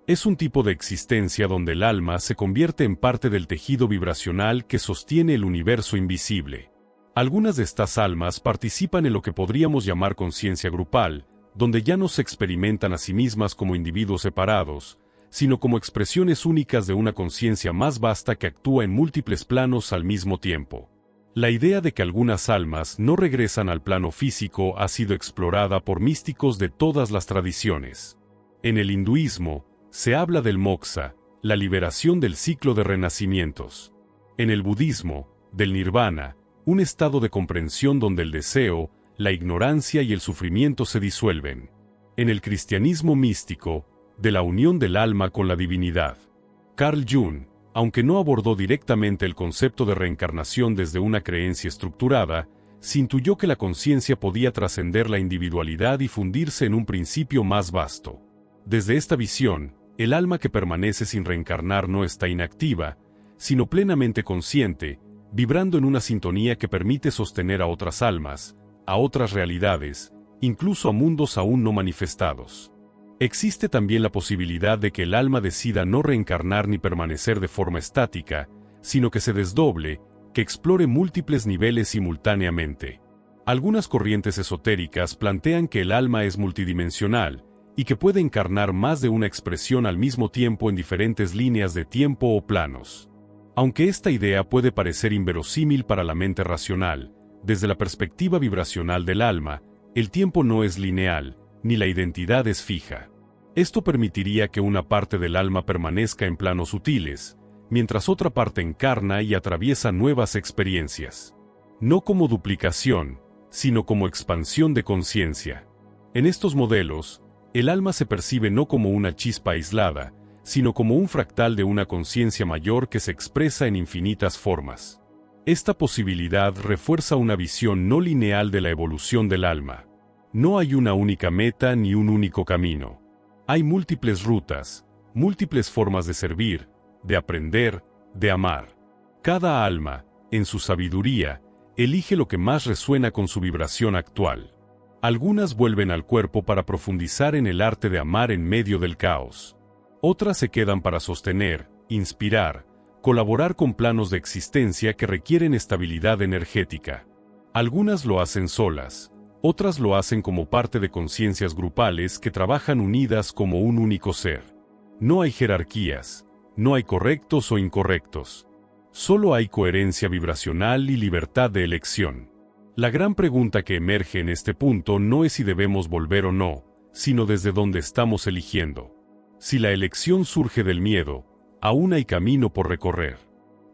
Es un tipo de existencia donde el alma se convierte en parte del tejido vibracional que sostiene el universo invisible. Algunas de estas almas participan en lo que podríamos llamar conciencia grupal, donde ya no se experimentan a sí mismas como individuos separados, sino como expresiones únicas de una conciencia más vasta que actúa en múltiples planos al mismo tiempo. La idea de que algunas almas no regresan al plano físico ha sido explorada por místicos de todas las tradiciones. En el hinduismo, se habla del moksha, la liberación del ciclo de renacimientos. En el budismo, del nirvana, un estado de comprensión donde el deseo, la ignorancia y el sufrimiento se disuelven. En el cristianismo místico, de la unión del alma con la divinidad. Carl Jung, aunque no abordó directamente el concepto de reencarnación desde una creencia estructurada, se intuyó que la conciencia podía trascender la individualidad y fundirse en un principio más vasto. Desde esta visión, el alma que permanece sin reencarnar no está inactiva, sino plenamente consciente, vibrando en una sintonía que permite sostener a otras almas, a otras realidades, incluso a mundos aún no manifestados. Existe también la posibilidad de que el alma decida no reencarnar ni permanecer de forma estática, sino que se desdoble, que explore múltiples niveles simultáneamente. Algunas corrientes esotéricas plantean que el alma es multidimensional, y que puede encarnar más de una expresión al mismo tiempo en diferentes líneas de tiempo o planos. Aunque esta idea puede parecer inverosímil para la mente racional, desde la perspectiva vibracional del alma, el tiempo no es lineal, ni la identidad es fija. Esto permitiría que una parte del alma permanezca en planos sutiles, mientras otra parte encarna y atraviesa nuevas experiencias. No como duplicación, sino como expansión de conciencia. En estos modelos, el alma se percibe no como una chispa aislada, sino como un fractal de una conciencia mayor que se expresa en infinitas formas. Esta posibilidad refuerza una visión no lineal de la evolución del alma. No hay una única meta ni un único camino. Hay múltiples rutas, múltiples formas de servir, de aprender, de amar. Cada alma, en su sabiduría, elige lo que más resuena con su vibración actual. Algunas vuelven al cuerpo para profundizar en el arte de amar en medio del caos. Otras se quedan para sostener, inspirar, colaborar con planos de existencia que requieren estabilidad energética. Algunas lo hacen solas, otras lo hacen como parte de conciencias grupales que trabajan unidas como un único ser. No hay jerarquías, no hay correctos o incorrectos. Solo hay coherencia vibracional y libertad de elección. La gran pregunta que emerge en este punto no es si debemos volver o no, sino desde dónde estamos eligiendo. Si la elección surge del miedo, aún hay camino por recorrer.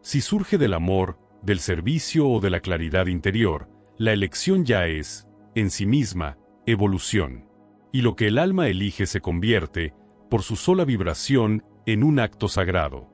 Si surge del amor, del servicio o de la claridad interior, la elección ya es, en sí misma, evolución. Y lo que el alma elige se convierte, por su sola vibración, en un acto sagrado.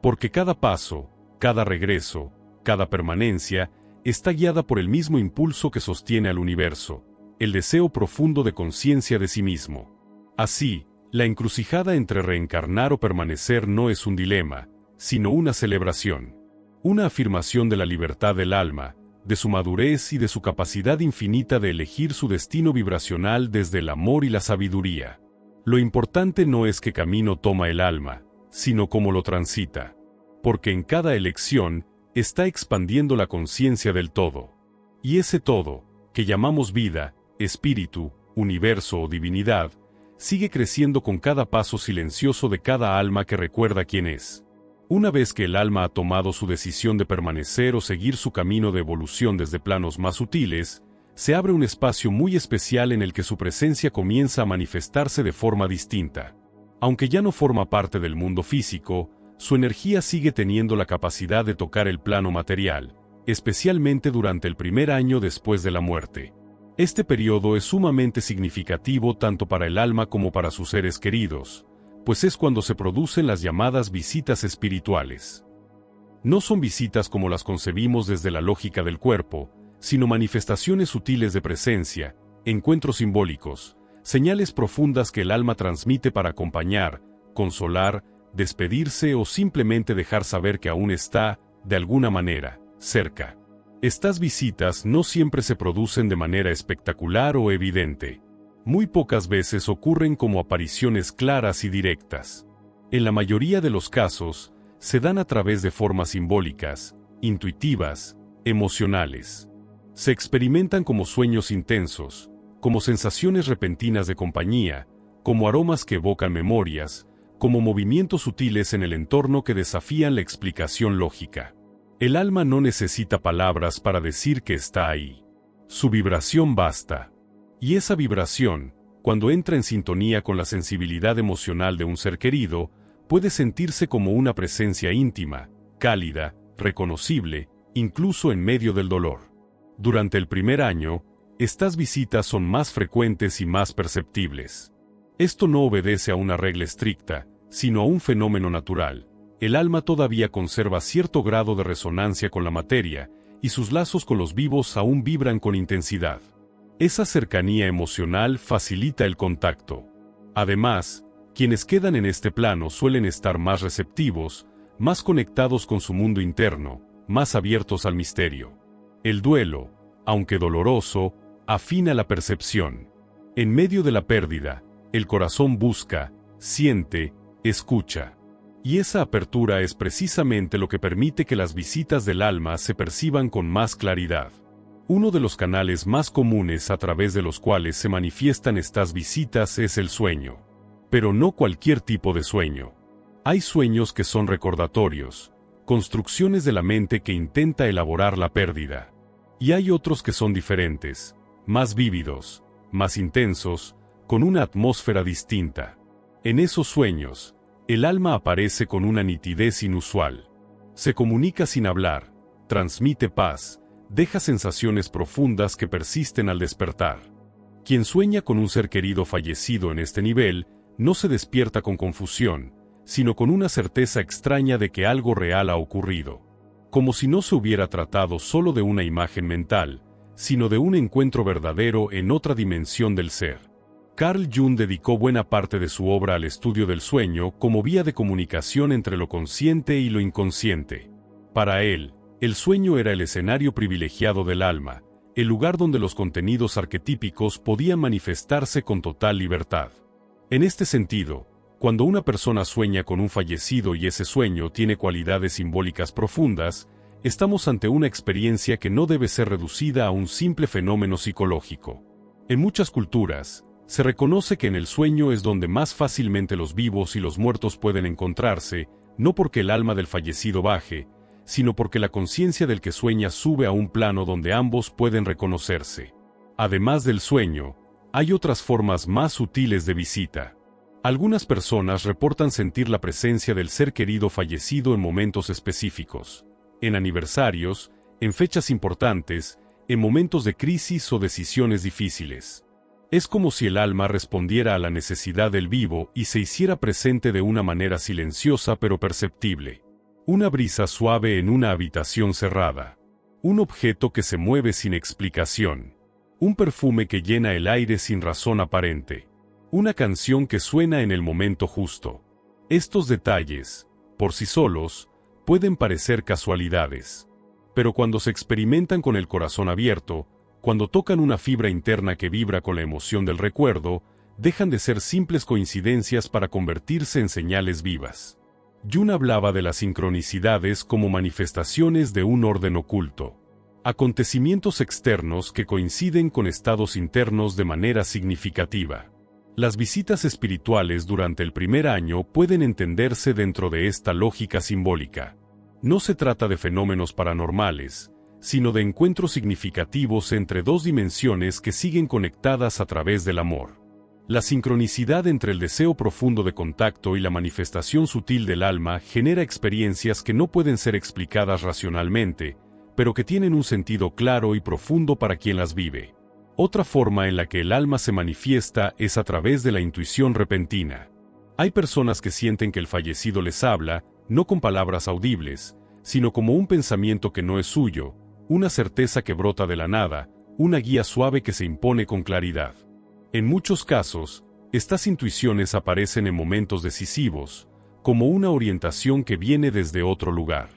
Porque cada paso, cada regreso, cada permanencia, está guiada por el mismo impulso que sostiene al universo, el deseo profundo de conciencia de sí mismo. Así, la encrucijada entre reencarnar o permanecer no es un dilema, sino una celebración. Una afirmación de la libertad del alma, de su madurez y de su capacidad infinita de elegir su destino vibracional desde el amor y la sabiduría. Lo importante no es qué camino toma el alma, sino cómo lo transita. Porque en cada elección, está expandiendo la conciencia del todo. Y ese todo, que llamamos vida, espíritu, universo o divinidad, sigue creciendo con cada paso silencioso de cada alma que recuerda quién es. Una vez que el alma ha tomado su decisión de permanecer o seguir su camino de evolución desde planos más sutiles, se abre un espacio muy especial en el que su presencia comienza a manifestarse de forma distinta. Aunque ya no forma parte del mundo físico, su energía sigue teniendo la capacidad de tocar el plano material, especialmente durante el primer año después de la muerte. Este periodo es sumamente significativo tanto para el alma como para sus seres queridos, pues es cuando se producen las llamadas visitas espirituales. No son visitas como las concebimos desde la lógica del cuerpo, sino manifestaciones sutiles de presencia, encuentros simbólicos, señales profundas que el alma transmite para acompañar, consolar, despedirse o simplemente dejar saber que aún está, de alguna manera, cerca. Estas visitas no siempre se producen de manera espectacular o evidente. Muy pocas veces ocurren como apariciones claras y directas. En la mayoría de los casos, se dan a través de formas simbólicas, intuitivas, emocionales. Se experimentan como sueños intensos, como sensaciones repentinas de compañía, como aromas que evocan memorias, como movimientos sutiles en el entorno que desafían la explicación lógica. El alma no necesita palabras para decir que está ahí. Su vibración basta. Y esa vibración, cuando entra en sintonía con la sensibilidad emocional de un ser querido, puede sentirse como una presencia íntima, cálida, reconocible, incluso en medio del dolor. Durante el primer año, estas visitas son más frecuentes y más perceptibles. Esto no obedece a una regla estricta, sino a un fenómeno natural. El alma todavía conserva cierto grado de resonancia con la materia, y sus lazos con los vivos aún vibran con intensidad. Esa cercanía emocional facilita el contacto. Además, quienes quedan en este plano suelen estar más receptivos, más conectados con su mundo interno, más abiertos al misterio. El duelo, aunque doloroso, afina la percepción. En medio de la pérdida, el corazón busca, siente, escucha. Y esa apertura es precisamente lo que permite que las visitas del alma se perciban con más claridad. Uno de los canales más comunes a través de los cuales se manifiestan estas visitas es el sueño. Pero no cualquier tipo de sueño. Hay sueños que son recordatorios, construcciones de la mente que intenta elaborar la pérdida. Y hay otros que son diferentes, más vívidos, más intensos, con una atmósfera distinta. En esos sueños, el alma aparece con una nitidez inusual. Se comunica sin hablar, transmite paz, deja sensaciones profundas que persisten al despertar. Quien sueña con un ser querido fallecido en este nivel, no se despierta con confusión, sino con una certeza extraña de que algo real ha ocurrido. Como si no se hubiera tratado solo de una imagen mental, sino de un encuentro verdadero en otra dimensión del ser. Carl Jung dedicó buena parte de su obra al estudio del sueño como vía de comunicación entre lo consciente y lo inconsciente. Para él, el sueño era el escenario privilegiado del alma, el lugar donde los contenidos arquetípicos podían manifestarse con total libertad. En este sentido, cuando una persona sueña con un fallecido y ese sueño tiene cualidades simbólicas profundas, estamos ante una experiencia que no debe ser reducida a un simple fenómeno psicológico. En muchas culturas, se reconoce que en el sueño es donde más fácilmente los vivos y los muertos pueden encontrarse, no porque el alma del fallecido baje, sino porque la conciencia del que sueña sube a un plano donde ambos pueden reconocerse. Además del sueño, hay otras formas más sutiles de visita. Algunas personas reportan sentir la presencia del ser querido fallecido en momentos específicos, en aniversarios, en fechas importantes, en momentos de crisis o decisiones difíciles. Es como si el alma respondiera a la necesidad del vivo y se hiciera presente de una manera silenciosa pero perceptible. Una brisa suave en una habitación cerrada. Un objeto que se mueve sin explicación. Un perfume que llena el aire sin razón aparente. Una canción que suena en el momento justo. Estos detalles, por sí solos, pueden parecer casualidades. Pero cuando se experimentan con el corazón abierto, cuando tocan una fibra interna que vibra con la emoción del recuerdo, dejan de ser simples coincidencias para convertirse en señales vivas. Jung hablaba de las sincronicidades como manifestaciones de un orden oculto. Acontecimientos externos que coinciden con estados internos de manera significativa. Las visitas espirituales durante el primer año pueden entenderse dentro de esta lógica simbólica. No se trata de fenómenos paranormales, sino de encuentros significativos entre dos dimensiones que siguen conectadas a través del amor. La sincronicidad entre el deseo profundo de contacto y la manifestación sutil del alma genera experiencias que no pueden ser explicadas racionalmente, pero que tienen un sentido claro y profundo para quien las vive. Otra forma en la que el alma se manifiesta es a través de la intuición repentina. Hay personas que sienten que el fallecido les habla, no con palabras audibles, sino como un pensamiento que no es suyo, una certeza que brota de la nada, una guía suave que se impone con claridad. En muchos casos, estas intuiciones aparecen en momentos decisivos, como una orientación que viene desde otro lugar.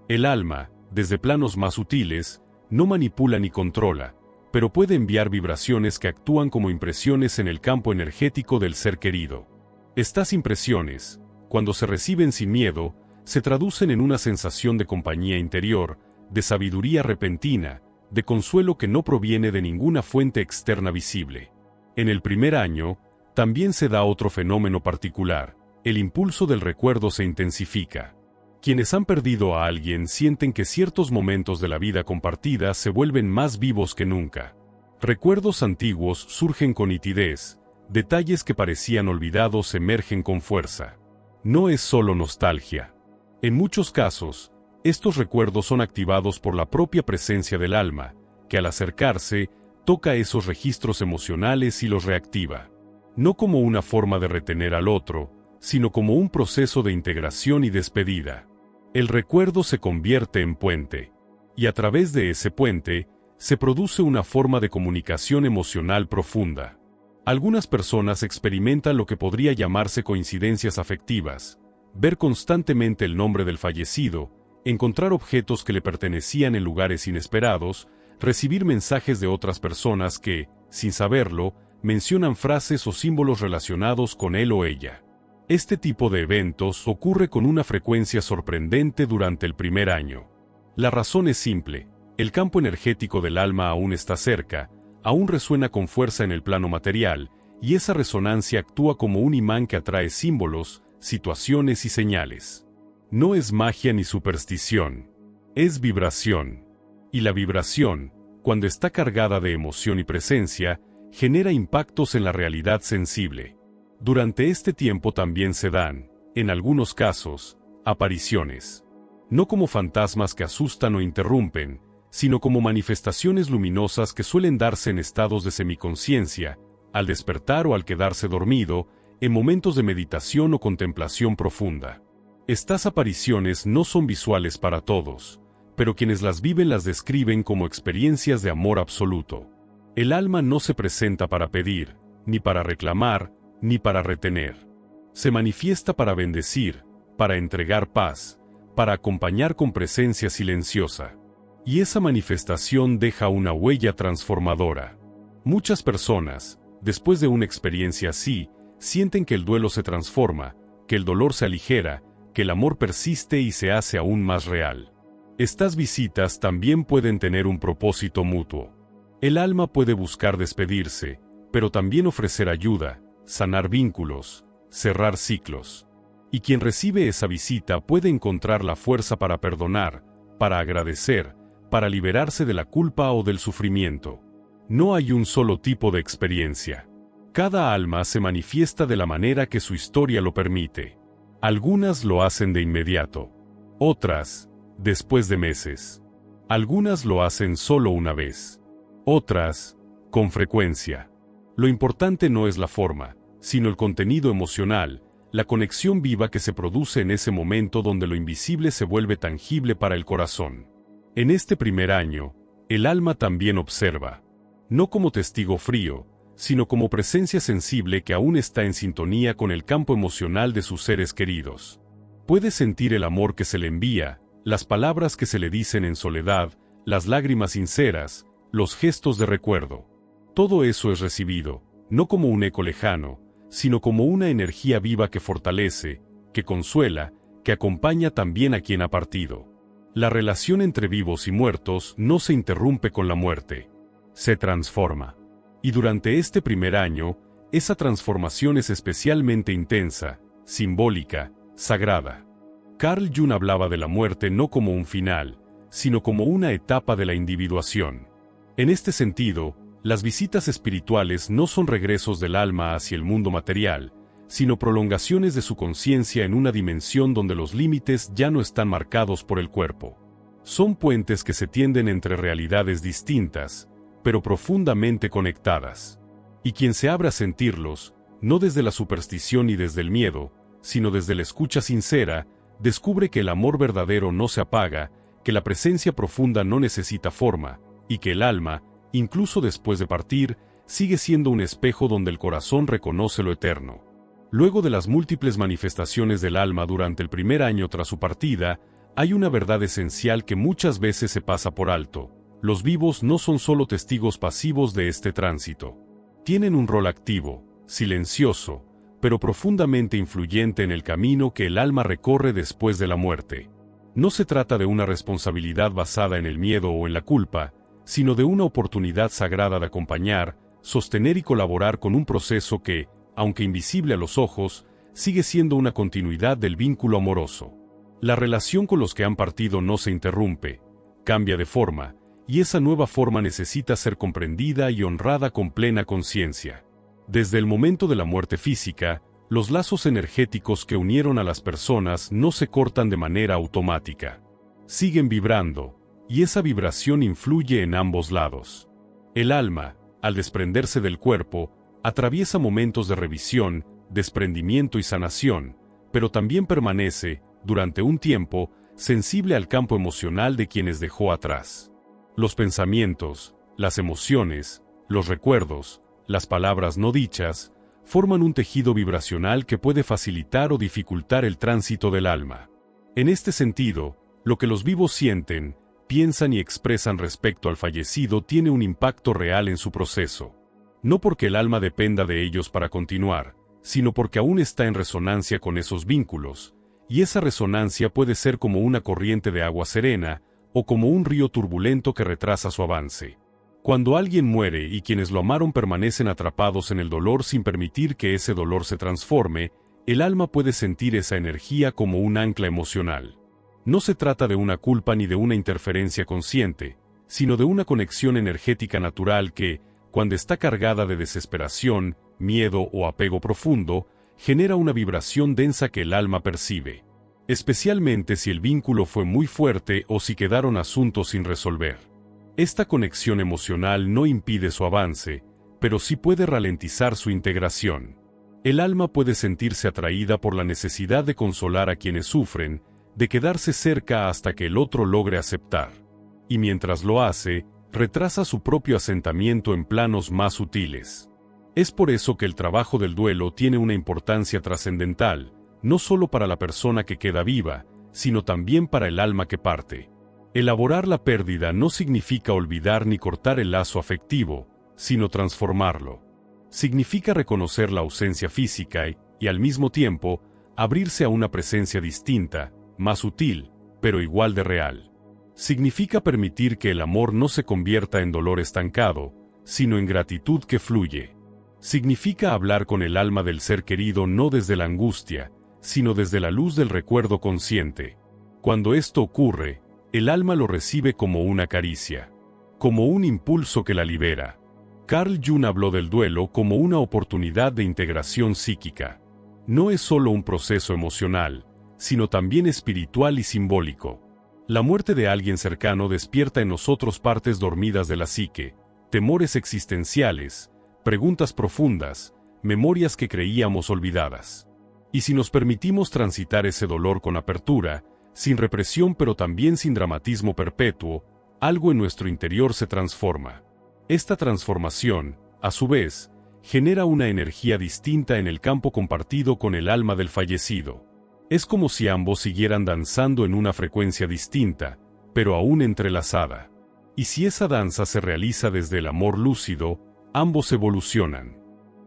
El alma, desde planos más sutiles, no manipula ni controla, pero puede enviar vibraciones que actúan como impresiones en el campo energético del ser querido. Estas impresiones, cuando se reciben sin miedo, se traducen en una sensación de compañía interior, de sabiduría repentina, de consuelo que no proviene de ninguna fuente externa visible. En el primer año, también se da otro fenómeno particular, el impulso del recuerdo se intensifica. Quienes han perdido a alguien sienten que ciertos momentos de la vida compartida se vuelven más vivos que nunca. Recuerdos antiguos surgen con nitidez, detalles que parecían olvidados emergen con fuerza. No es solo nostalgia. En muchos casos, estos recuerdos son activados por la propia presencia del alma, que al acercarse, toca esos registros emocionales y los reactiva. No como una forma de retener al otro, sino como un proceso de integración y despedida. El recuerdo se convierte en puente, y a través de ese puente, se produce una forma de comunicación emocional profunda. Algunas personas experimentan lo que podría llamarse coincidencias afectivas, ver constantemente el nombre del fallecido, encontrar objetos que le pertenecían en lugares inesperados, recibir mensajes de otras personas que, sin saberlo, mencionan frases o símbolos relacionados con él o ella. Este tipo de eventos ocurre con una frecuencia sorprendente durante el primer año. La razón es simple: el campo energético del alma aún está cerca, aún resuena con fuerza en el plano material, y esa resonancia actúa como un imán que atrae símbolos, situaciones y señales. No es magia ni superstición. Es vibración. Y la vibración, cuando está cargada de emoción y presencia, genera impactos en la realidad sensible. Durante este tiempo también se dan, en algunos casos, apariciones. No como fantasmas que asustan o interrumpen, sino como manifestaciones luminosas que suelen darse en estados de semiconsciencia, al despertar o al quedarse dormido, en momentos de meditación o contemplación profunda. Estas apariciones no son visuales para todos, pero quienes las viven las describen como experiencias de amor absoluto. El alma no se presenta para pedir, ni para reclamar, ni para retener. Se manifiesta para bendecir, para entregar paz, para acompañar con presencia silenciosa. Y esa manifestación deja una huella transformadora. Muchas personas, después de una experiencia así, sienten que el duelo se transforma, que el dolor se aligera, que el amor persiste y se hace aún más real. Estas visitas también pueden tener un propósito mutuo. El alma puede buscar despedirse, pero también ofrecer ayuda, sanar vínculos, cerrar ciclos. Y quien recibe esa visita puede encontrar la fuerza para perdonar, para agradecer, para liberarse de la culpa o del sufrimiento. No hay un solo tipo de experiencia. Cada alma se manifiesta de la manera que su historia lo permite. Algunas lo hacen de inmediato. Otras, después de meses. Algunas lo hacen solo una vez. Otras, con frecuencia. Lo importante no es la forma, sino el contenido emocional, la conexión viva que se produce en ese momento donde lo invisible se vuelve tangible para el corazón. En este primer año, el alma también observa. No como testigo frío, sino como presencia sensible que aún está en sintonía con el campo emocional de sus seres queridos. Puede sentir el amor que se le envía, las palabras que se le dicen en soledad, las lágrimas sinceras, los gestos de recuerdo. Todo eso es recibido, no como un eco lejano, sino como una energía viva que fortalece, que consuela, que acompaña también a quien ha partido. La relación entre vivos y muertos no se interrumpe con la muerte. Se transforma. Y durante este primer año, esa transformación es especialmente intensa, simbólica, sagrada. Carl Jung hablaba de la muerte no como un final, sino como una etapa de la individuación. En este sentido, las visitas espirituales no son regresos del alma hacia el mundo material, sino prolongaciones de su conciencia en una dimensión donde los límites ya no están marcados por el cuerpo. Son puentes que se tienden entre realidades distintas, pero profundamente conectadas. Y quien se abra a sentirlos, no desde la superstición ni desde el miedo, sino desde la escucha sincera, descubre que el amor verdadero no se apaga, que la presencia profunda no necesita forma, y que el alma, incluso después de partir, sigue siendo un espejo donde el corazón reconoce lo eterno. Luego de las múltiples manifestaciones del alma durante el primer año tras su partida, hay una verdad esencial que muchas veces se pasa por alto. Los vivos no son solo testigos pasivos de este tránsito. Tienen un rol activo, silencioso, pero profundamente influyente en el camino que el alma recorre después de la muerte. No se trata de una responsabilidad basada en el miedo o en la culpa, sino de una oportunidad sagrada de acompañar, sostener y colaborar con un proceso que, aunque invisible a los ojos, sigue siendo una continuidad del vínculo amoroso. La relación con los que han partido no se interrumpe, cambia de forma, y esa nueva forma necesita ser comprendida y honrada con plena conciencia. Desde el momento de la muerte física, los lazos energéticos que unieron a las personas no se cortan de manera automática. Siguen vibrando, y esa vibración influye en ambos lados. El alma, al desprenderse del cuerpo, atraviesa momentos de revisión, desprendimiento y sanación, pero también permanece, durante un tiempo, sensible al campo emocional de quienes dejó atrás. Los pensamientos, las emociones, los recuerdos, las palabras no dichas, forman un tejido vibracional que puede facilitar o dificultar el tránsito del alma. En este sentido, lo que los vivos sienten, piensan y expresan respecto al fallecido tiene un impacto real en su proceso. No porque el alma dependa de ellos para continuar, sino porque aún está en resonancia con esos vínculos, y esa resonancia puede ser como una corriente de agua serena, o como un río turbulento que retrasa su avance. Cuando alguien muere y quienes lo amaron permanecen atrapados en el dolor sin permitir que ese dolor se transforme, el alma puede sentir esa energía como un ancla emocional. No se trata de una culpa ni de una interferencia consciente, sino de una conexión energética natural que, cuando está cargada de desesperación, miedo o apego profundo, genera una vibración densa que el alma percibe. Especialmente si el vínculo fue muy fuerte o si quedaron asuntos sin resolver. Esta conexión emocional no impide su avance, pero sí puede ralentizar su integración. El alma puede sentirse atraída por la necesidad de consolar a quienes sufren, de quedarse cerca hasta que el otro logre aceptar. Y mientras lo hace, retrasa su propio asentamiento en planos más sutiles. Es por eso que el trabajo del duelo tiene una importancia trascendental, no solo para la persona que queda viva, sino también para el alma que parte. Elaborar la pérdida no significa olvidar ni cortar el lazo afectivo, sino transformarlo. Significa reconocer la ausencia física y al mismo tiempo, abrirse a una presencia distinta, más sutil, pero igual de real. Significa permitir que el amor no se convierta en dolor estancado, sino en gratitud que fluye. Significa hablar con el alma del ser querido no desde la angustia, sino desde la luz del recuerdo consciente. Cuando esto ocurre, el alma lo recibe como una caricia, como un impulso que la libera. Carl Jung habló del duelo como una oportunidad de integración psíquica. No es solo un proceso emocional, sino también espiritual y simbólico. La muerte de alguien cercano despierta en nosotros partes dormidas de la psique, temores existenciales, preguntas profundas, memorias que creíamos olvidadas. Y si nos permitimos transitar ese dolor con apertura, sin represión pero también sin dramatismo perpetuo, algo en nuestro interior se transforma. Esta transformación, a su vez, genera una energía distinta en el campo compartido con el alma del fallecido. Es como si ambos siguieran danzando en una frecuencia distinta, pero aún entrelazada. Y si esa danza se realiza desde el amor lúcido, ambos evolucionan.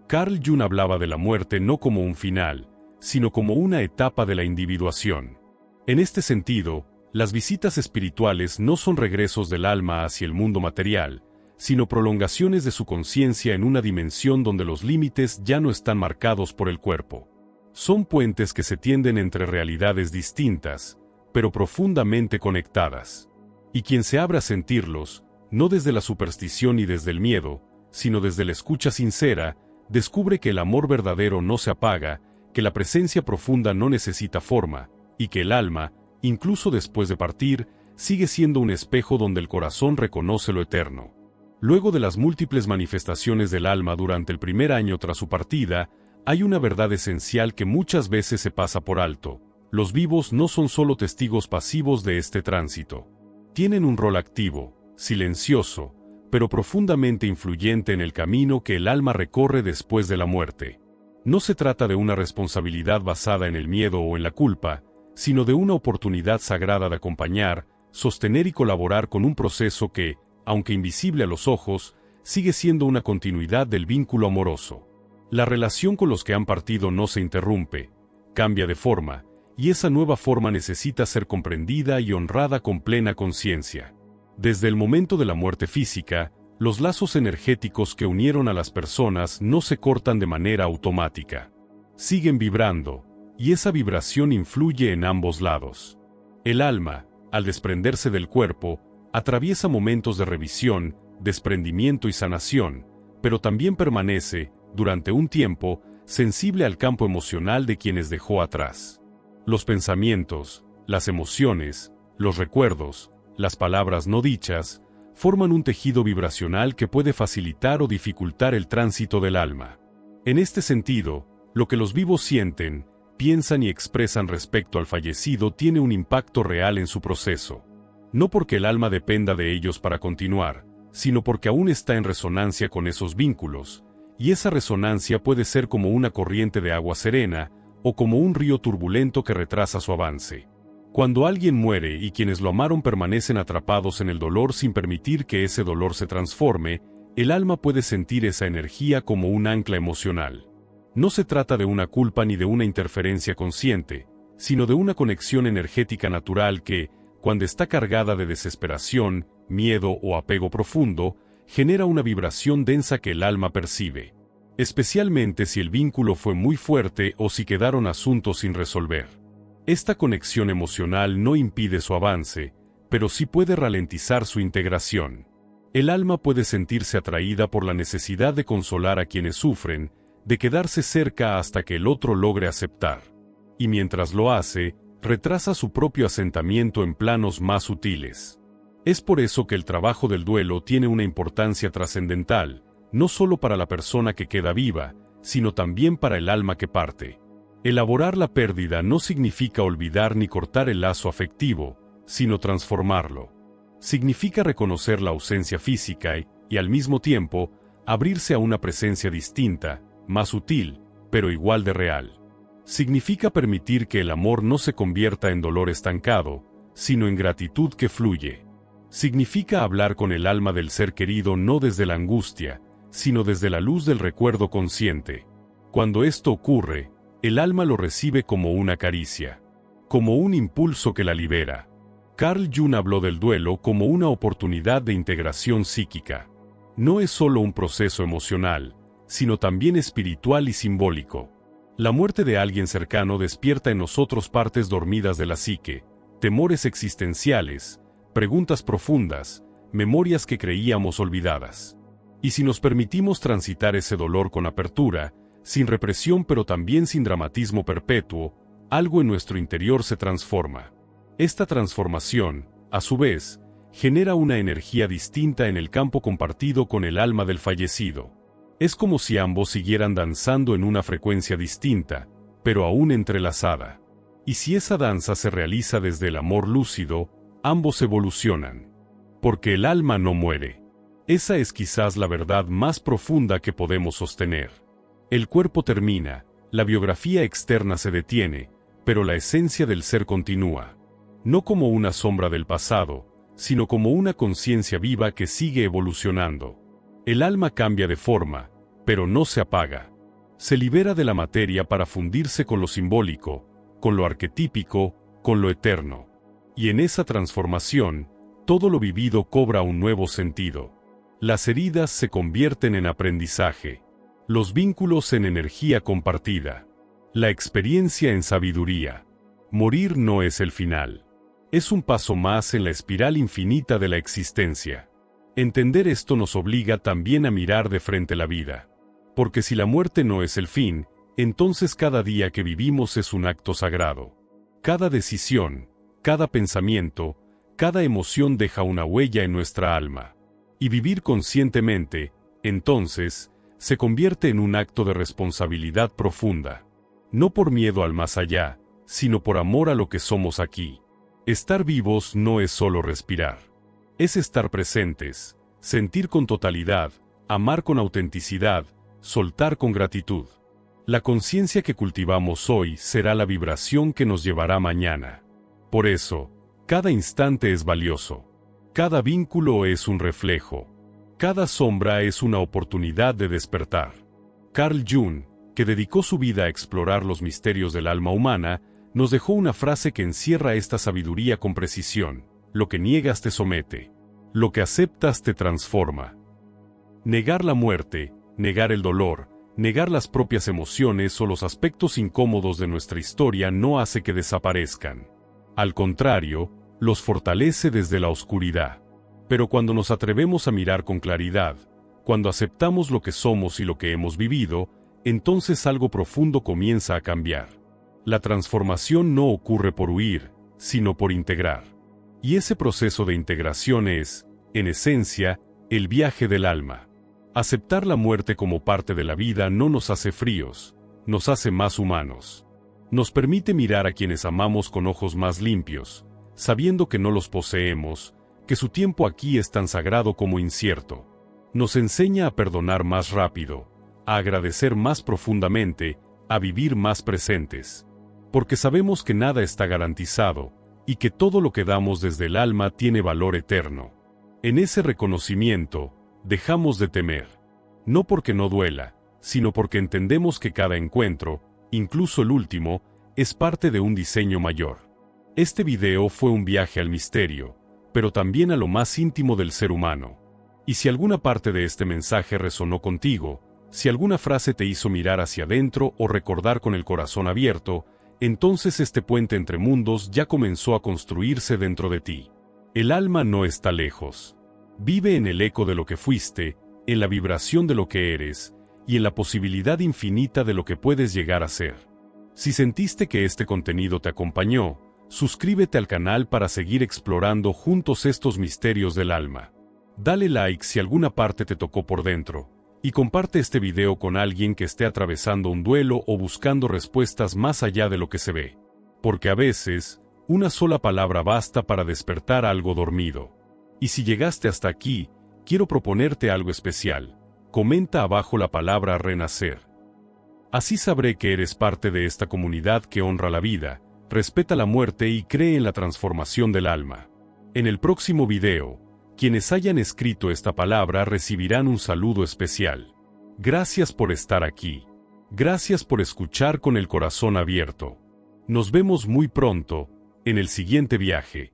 Carl Jung hablaba de la muerte no como un final, sino como una etapa de la individuación. En este sentido, las visitas espirituales no son regresos del alma hacia el mundo material, sino prolongaciones de su conciencia en una dimensión donde los límites ya no están marcados por el cuerpo. Son puentes que se tienden entre realidades distintas, pero profundamente conectadas. Y quien se abra a sentirlos, no desde la superstición y desde el miedo, sino desde la escucha sincera, descubre que el amor verdadero no se apaga, que la presencia profunda no necesita forma, y que el alma, incluso después de partir, sigue siendo un espejo donde el corazón reconoce lo eterno. Luego de las múltiples manifestaciones del alma durante el primer año tras su partida, hay una verdad esencial que muchas veces se pasa por alto. Los vivos no son solo testigos pasivos de este tránsito. Tienen un rol activo, silencioso, pero profundamente influyente en el camino que el alma recorre después de la muerte. No se trata de una responsabilidad basada en el miedo o en la culpa, sino de una oportunidad sagrada de acompañar, sostener y colaborar con un proceso que, aunque invisible a los ojos, sigue siendo una continuidad del vínculo amoroso. La relación con los que han partido no se interrumpe, cambia de forma, y esa nueva forma necesita ser comprendida y honrada con plena conciencia. Desde el momento de la muerte física, los lazos energéticos que unieron a las personas no se cortan de manera automática. Siguen vibrando, y esa vibración influye en ambos lados. El alma, al desprenderse del cuerpo, atraviesa momentos de revisión, desprendimiento y sanación, pero también permanece, durante un tiempo, sensible al campo emocional de quienes dejó atrás. Los pensamientos, las emociones, los recuerdos, las palabras no dichas, forman un tejido vibracional que puede facilitar o dificultar el tránsito del alma. En este sentido, lo que los vivos sienten, piensan y expresan respecto al fallecido tiene un impacto real en su proceso. No porque el alma dependa de ellos para continuar, sino porque aún está en resonancia con esos vínculos, y esa resonancia puede ser como una corriente de agua serena o como un río turbulento que retrasa su avance. Cuando alguien muere y quienes lo amaron permanecen atrapados en el dolor sin permitir que ese dolor se transforme, el alma puede sentir esa energía como un ancla emocional. No se trata de una culpa ni de una interferencia consciente, sino de una conexión energética natural que, cuando está cargada de desesperación, miedo o apego profundo, genera una vibración densa que el alma percibe. Especialmente si el vínculo fue muy fuerte o si quedaron asuntos sin resolver. Esta conexión emocional no impide su avance, pero sí puede ralentizar su integración. El alma puede sentirse atraída por la necesidad de consolar a quienes sufren, de quedarse cerca hasta que el otro logre aceptar. Y mientras lo hace, retrasa su propio asentamiento en planos más sutiles. Es por eso que el trabajo del duelo tiene una importancia trascendental, no solo para la persona que queda viva, sino también para el alma que parte. Elaborar la pérdida no significa olvidar ni cortar el lazo afectivo, sino transformarlo. Significa reconocer la ausencia física y, al mismo tiempo, abrirse a una presencia distinta, más sutil, pero igual de real. Significa permitir que el amor no se convierta en dolor estancado, sino en gratitud que fluye. Significa hablar con el alma del ser querido no desde la angustia, sino desde la luz del recuerdo consciente. Cuando esto ocurre, el alma lo recibe como una caricia, como un impulso que la libera. Carl Jung habló del duelo como una oportunidad de integración psíquica. No es solo un proceso emocional, sino también espiritual y simbólico. La muerte de alguien cercano despierta en nosotros partes dormidas de la psique, temores existenciales, preguntas profundas, memorias que creíamos olvidadas. Y si nos permitimos transitar ese dolor con apertura, sin represión pero también sin dramatismo perpetuo, algo en nuestro interior se transforma. Esta transformación, a su vez, genera una energía distinta en el campo compartido con el alma del fallecido. Es como si ambos siguieran danzando en una frecuencia distinta, pero aún entrelazada. Y si esa danza se realiza desde el amor lúcido, ambos evolucionan. Porque el alma no muere. Esa es quizás la verdad más profunda que podemos sostener. El cuerpo termina, la biografía externa se detiene, pero la esencia del ser continúa. No como una sombra del pasado, sino como una conciencia viva que sigue evolucionando. El alma cambia de forma, pero no se apaga. Se libera de la materia para fundirse con lo simbólico, con lo arquetípico, con lo eterno. Y en esa transformación, todo lo vivido cobra un nuevo sentido. Las heridas se convierten en aprendizaje, los vínculos en energía compartida, la experiencia en sabiduría. Morir no es el final. Es un paso más en la espiral infinita de la existencia. Entender esto nos obliga también a mirar de frente la vida. Porque si la muerte no es el fin, entonces cada día que vivimos es un acto sagrado. Cada decisión, cada pensamiento, cada emoción deja una huella en nuestra alma. Y vivir conscientemente, entonces, se convierte en un acto de responsabilidad profunda. No por miedo al más allá, sino por amor a lo que somos aquí. Estar vivos no es solo respirar. Es estar presentes, sentir con totalidad, amar con autenticidad, soltar con gratitud. La conciencia que cultivamos hoy será la vibración que nos llevará mañana. Por eso, cada instante es valioso. Cada vínculo es un reflejo. Cada sombra es una oportunidad de despertar. Carl Jung, que dedicó su vida a explorar los misterios del alma humana, nos dejó una frase que encierra esta sabiduría con precisión: lo que niegas te somete, lo que aceptas te transforma. Negar la muerte, negar el dolor, negar las propias emociones o los aspectos incómodos de nuestra historia no hace que desaparezcan. Al contrario, los fortalece desde la oscuridad. Pero cuando nos atrevemos a mirar con claridad, cuando aceptamos lo que somos y lo que hemos vivido, entonces algo profundo comienza a cambiar. La transformación no ocurre por huir, sino por integrar. Y ese proceso de integración es, en esencia, el viaje del alma. Aceptar la muerte como parte de la vida no nos hace fríos, nos hace más humanos. Nos permite mirar a quienes amamos con ojos más limpios, sabiendo que no los poseemos, que su tiempo aquí es tan sagrado como incierto. Nos enseña a perdonar más rápido, a agradecer más profundamente, a vivir más presentes. Porque sabemos que nada está garantizado, y que todo lo que damos desde el alma tiene valor eterno. En ese reconocimiento, dejamos de temer. No porque no duela, sino porque entendemos que cada encuentro, incluso el último, es parte de un diseño mayor. Este video fue un viaje al misterio, pero también a lo más íntimo del ser humano. Y si alguna parte de este mensaje resonó contigo, si alguna frase te hizo mirar hacia adentro o recordar con el corazón abierto, entonces este puente entre mundos ya comenzó a construirse dentro de ti. El alma no está lejos. Vive en el eco de lo que fuiste, en la vibración de lo que eres, y en la posibilidad infinita de lo que puedes llegar a ser. Si sentiste que este contenido te acompañó, suscríbete al canal para seguir explorando juntos estos misterios del alma. Dale like si alguna parte te tocó por dentro, y comparte este video con alguien que esté atravesando un duelo o buscando respuestas más allá de lo que se ve. Porque a veces, una sola palabra basta para despertar algo dormido. Y si llegaste hasta aquí, quiero proponerte algo especial. Comenta abajo la palabra renacer. Así sabré que eres parte de esta comunidad que honra la vida, respeta la muerte y cree en la transformación del alma. En el próximo video, quienes hayan escrito esta palabra recibirán un saludo especial. Gracias por estar aquí. Gracias por escuchar con el corazón abierto. Nos vemos muy pronto, en el siguiente viaje.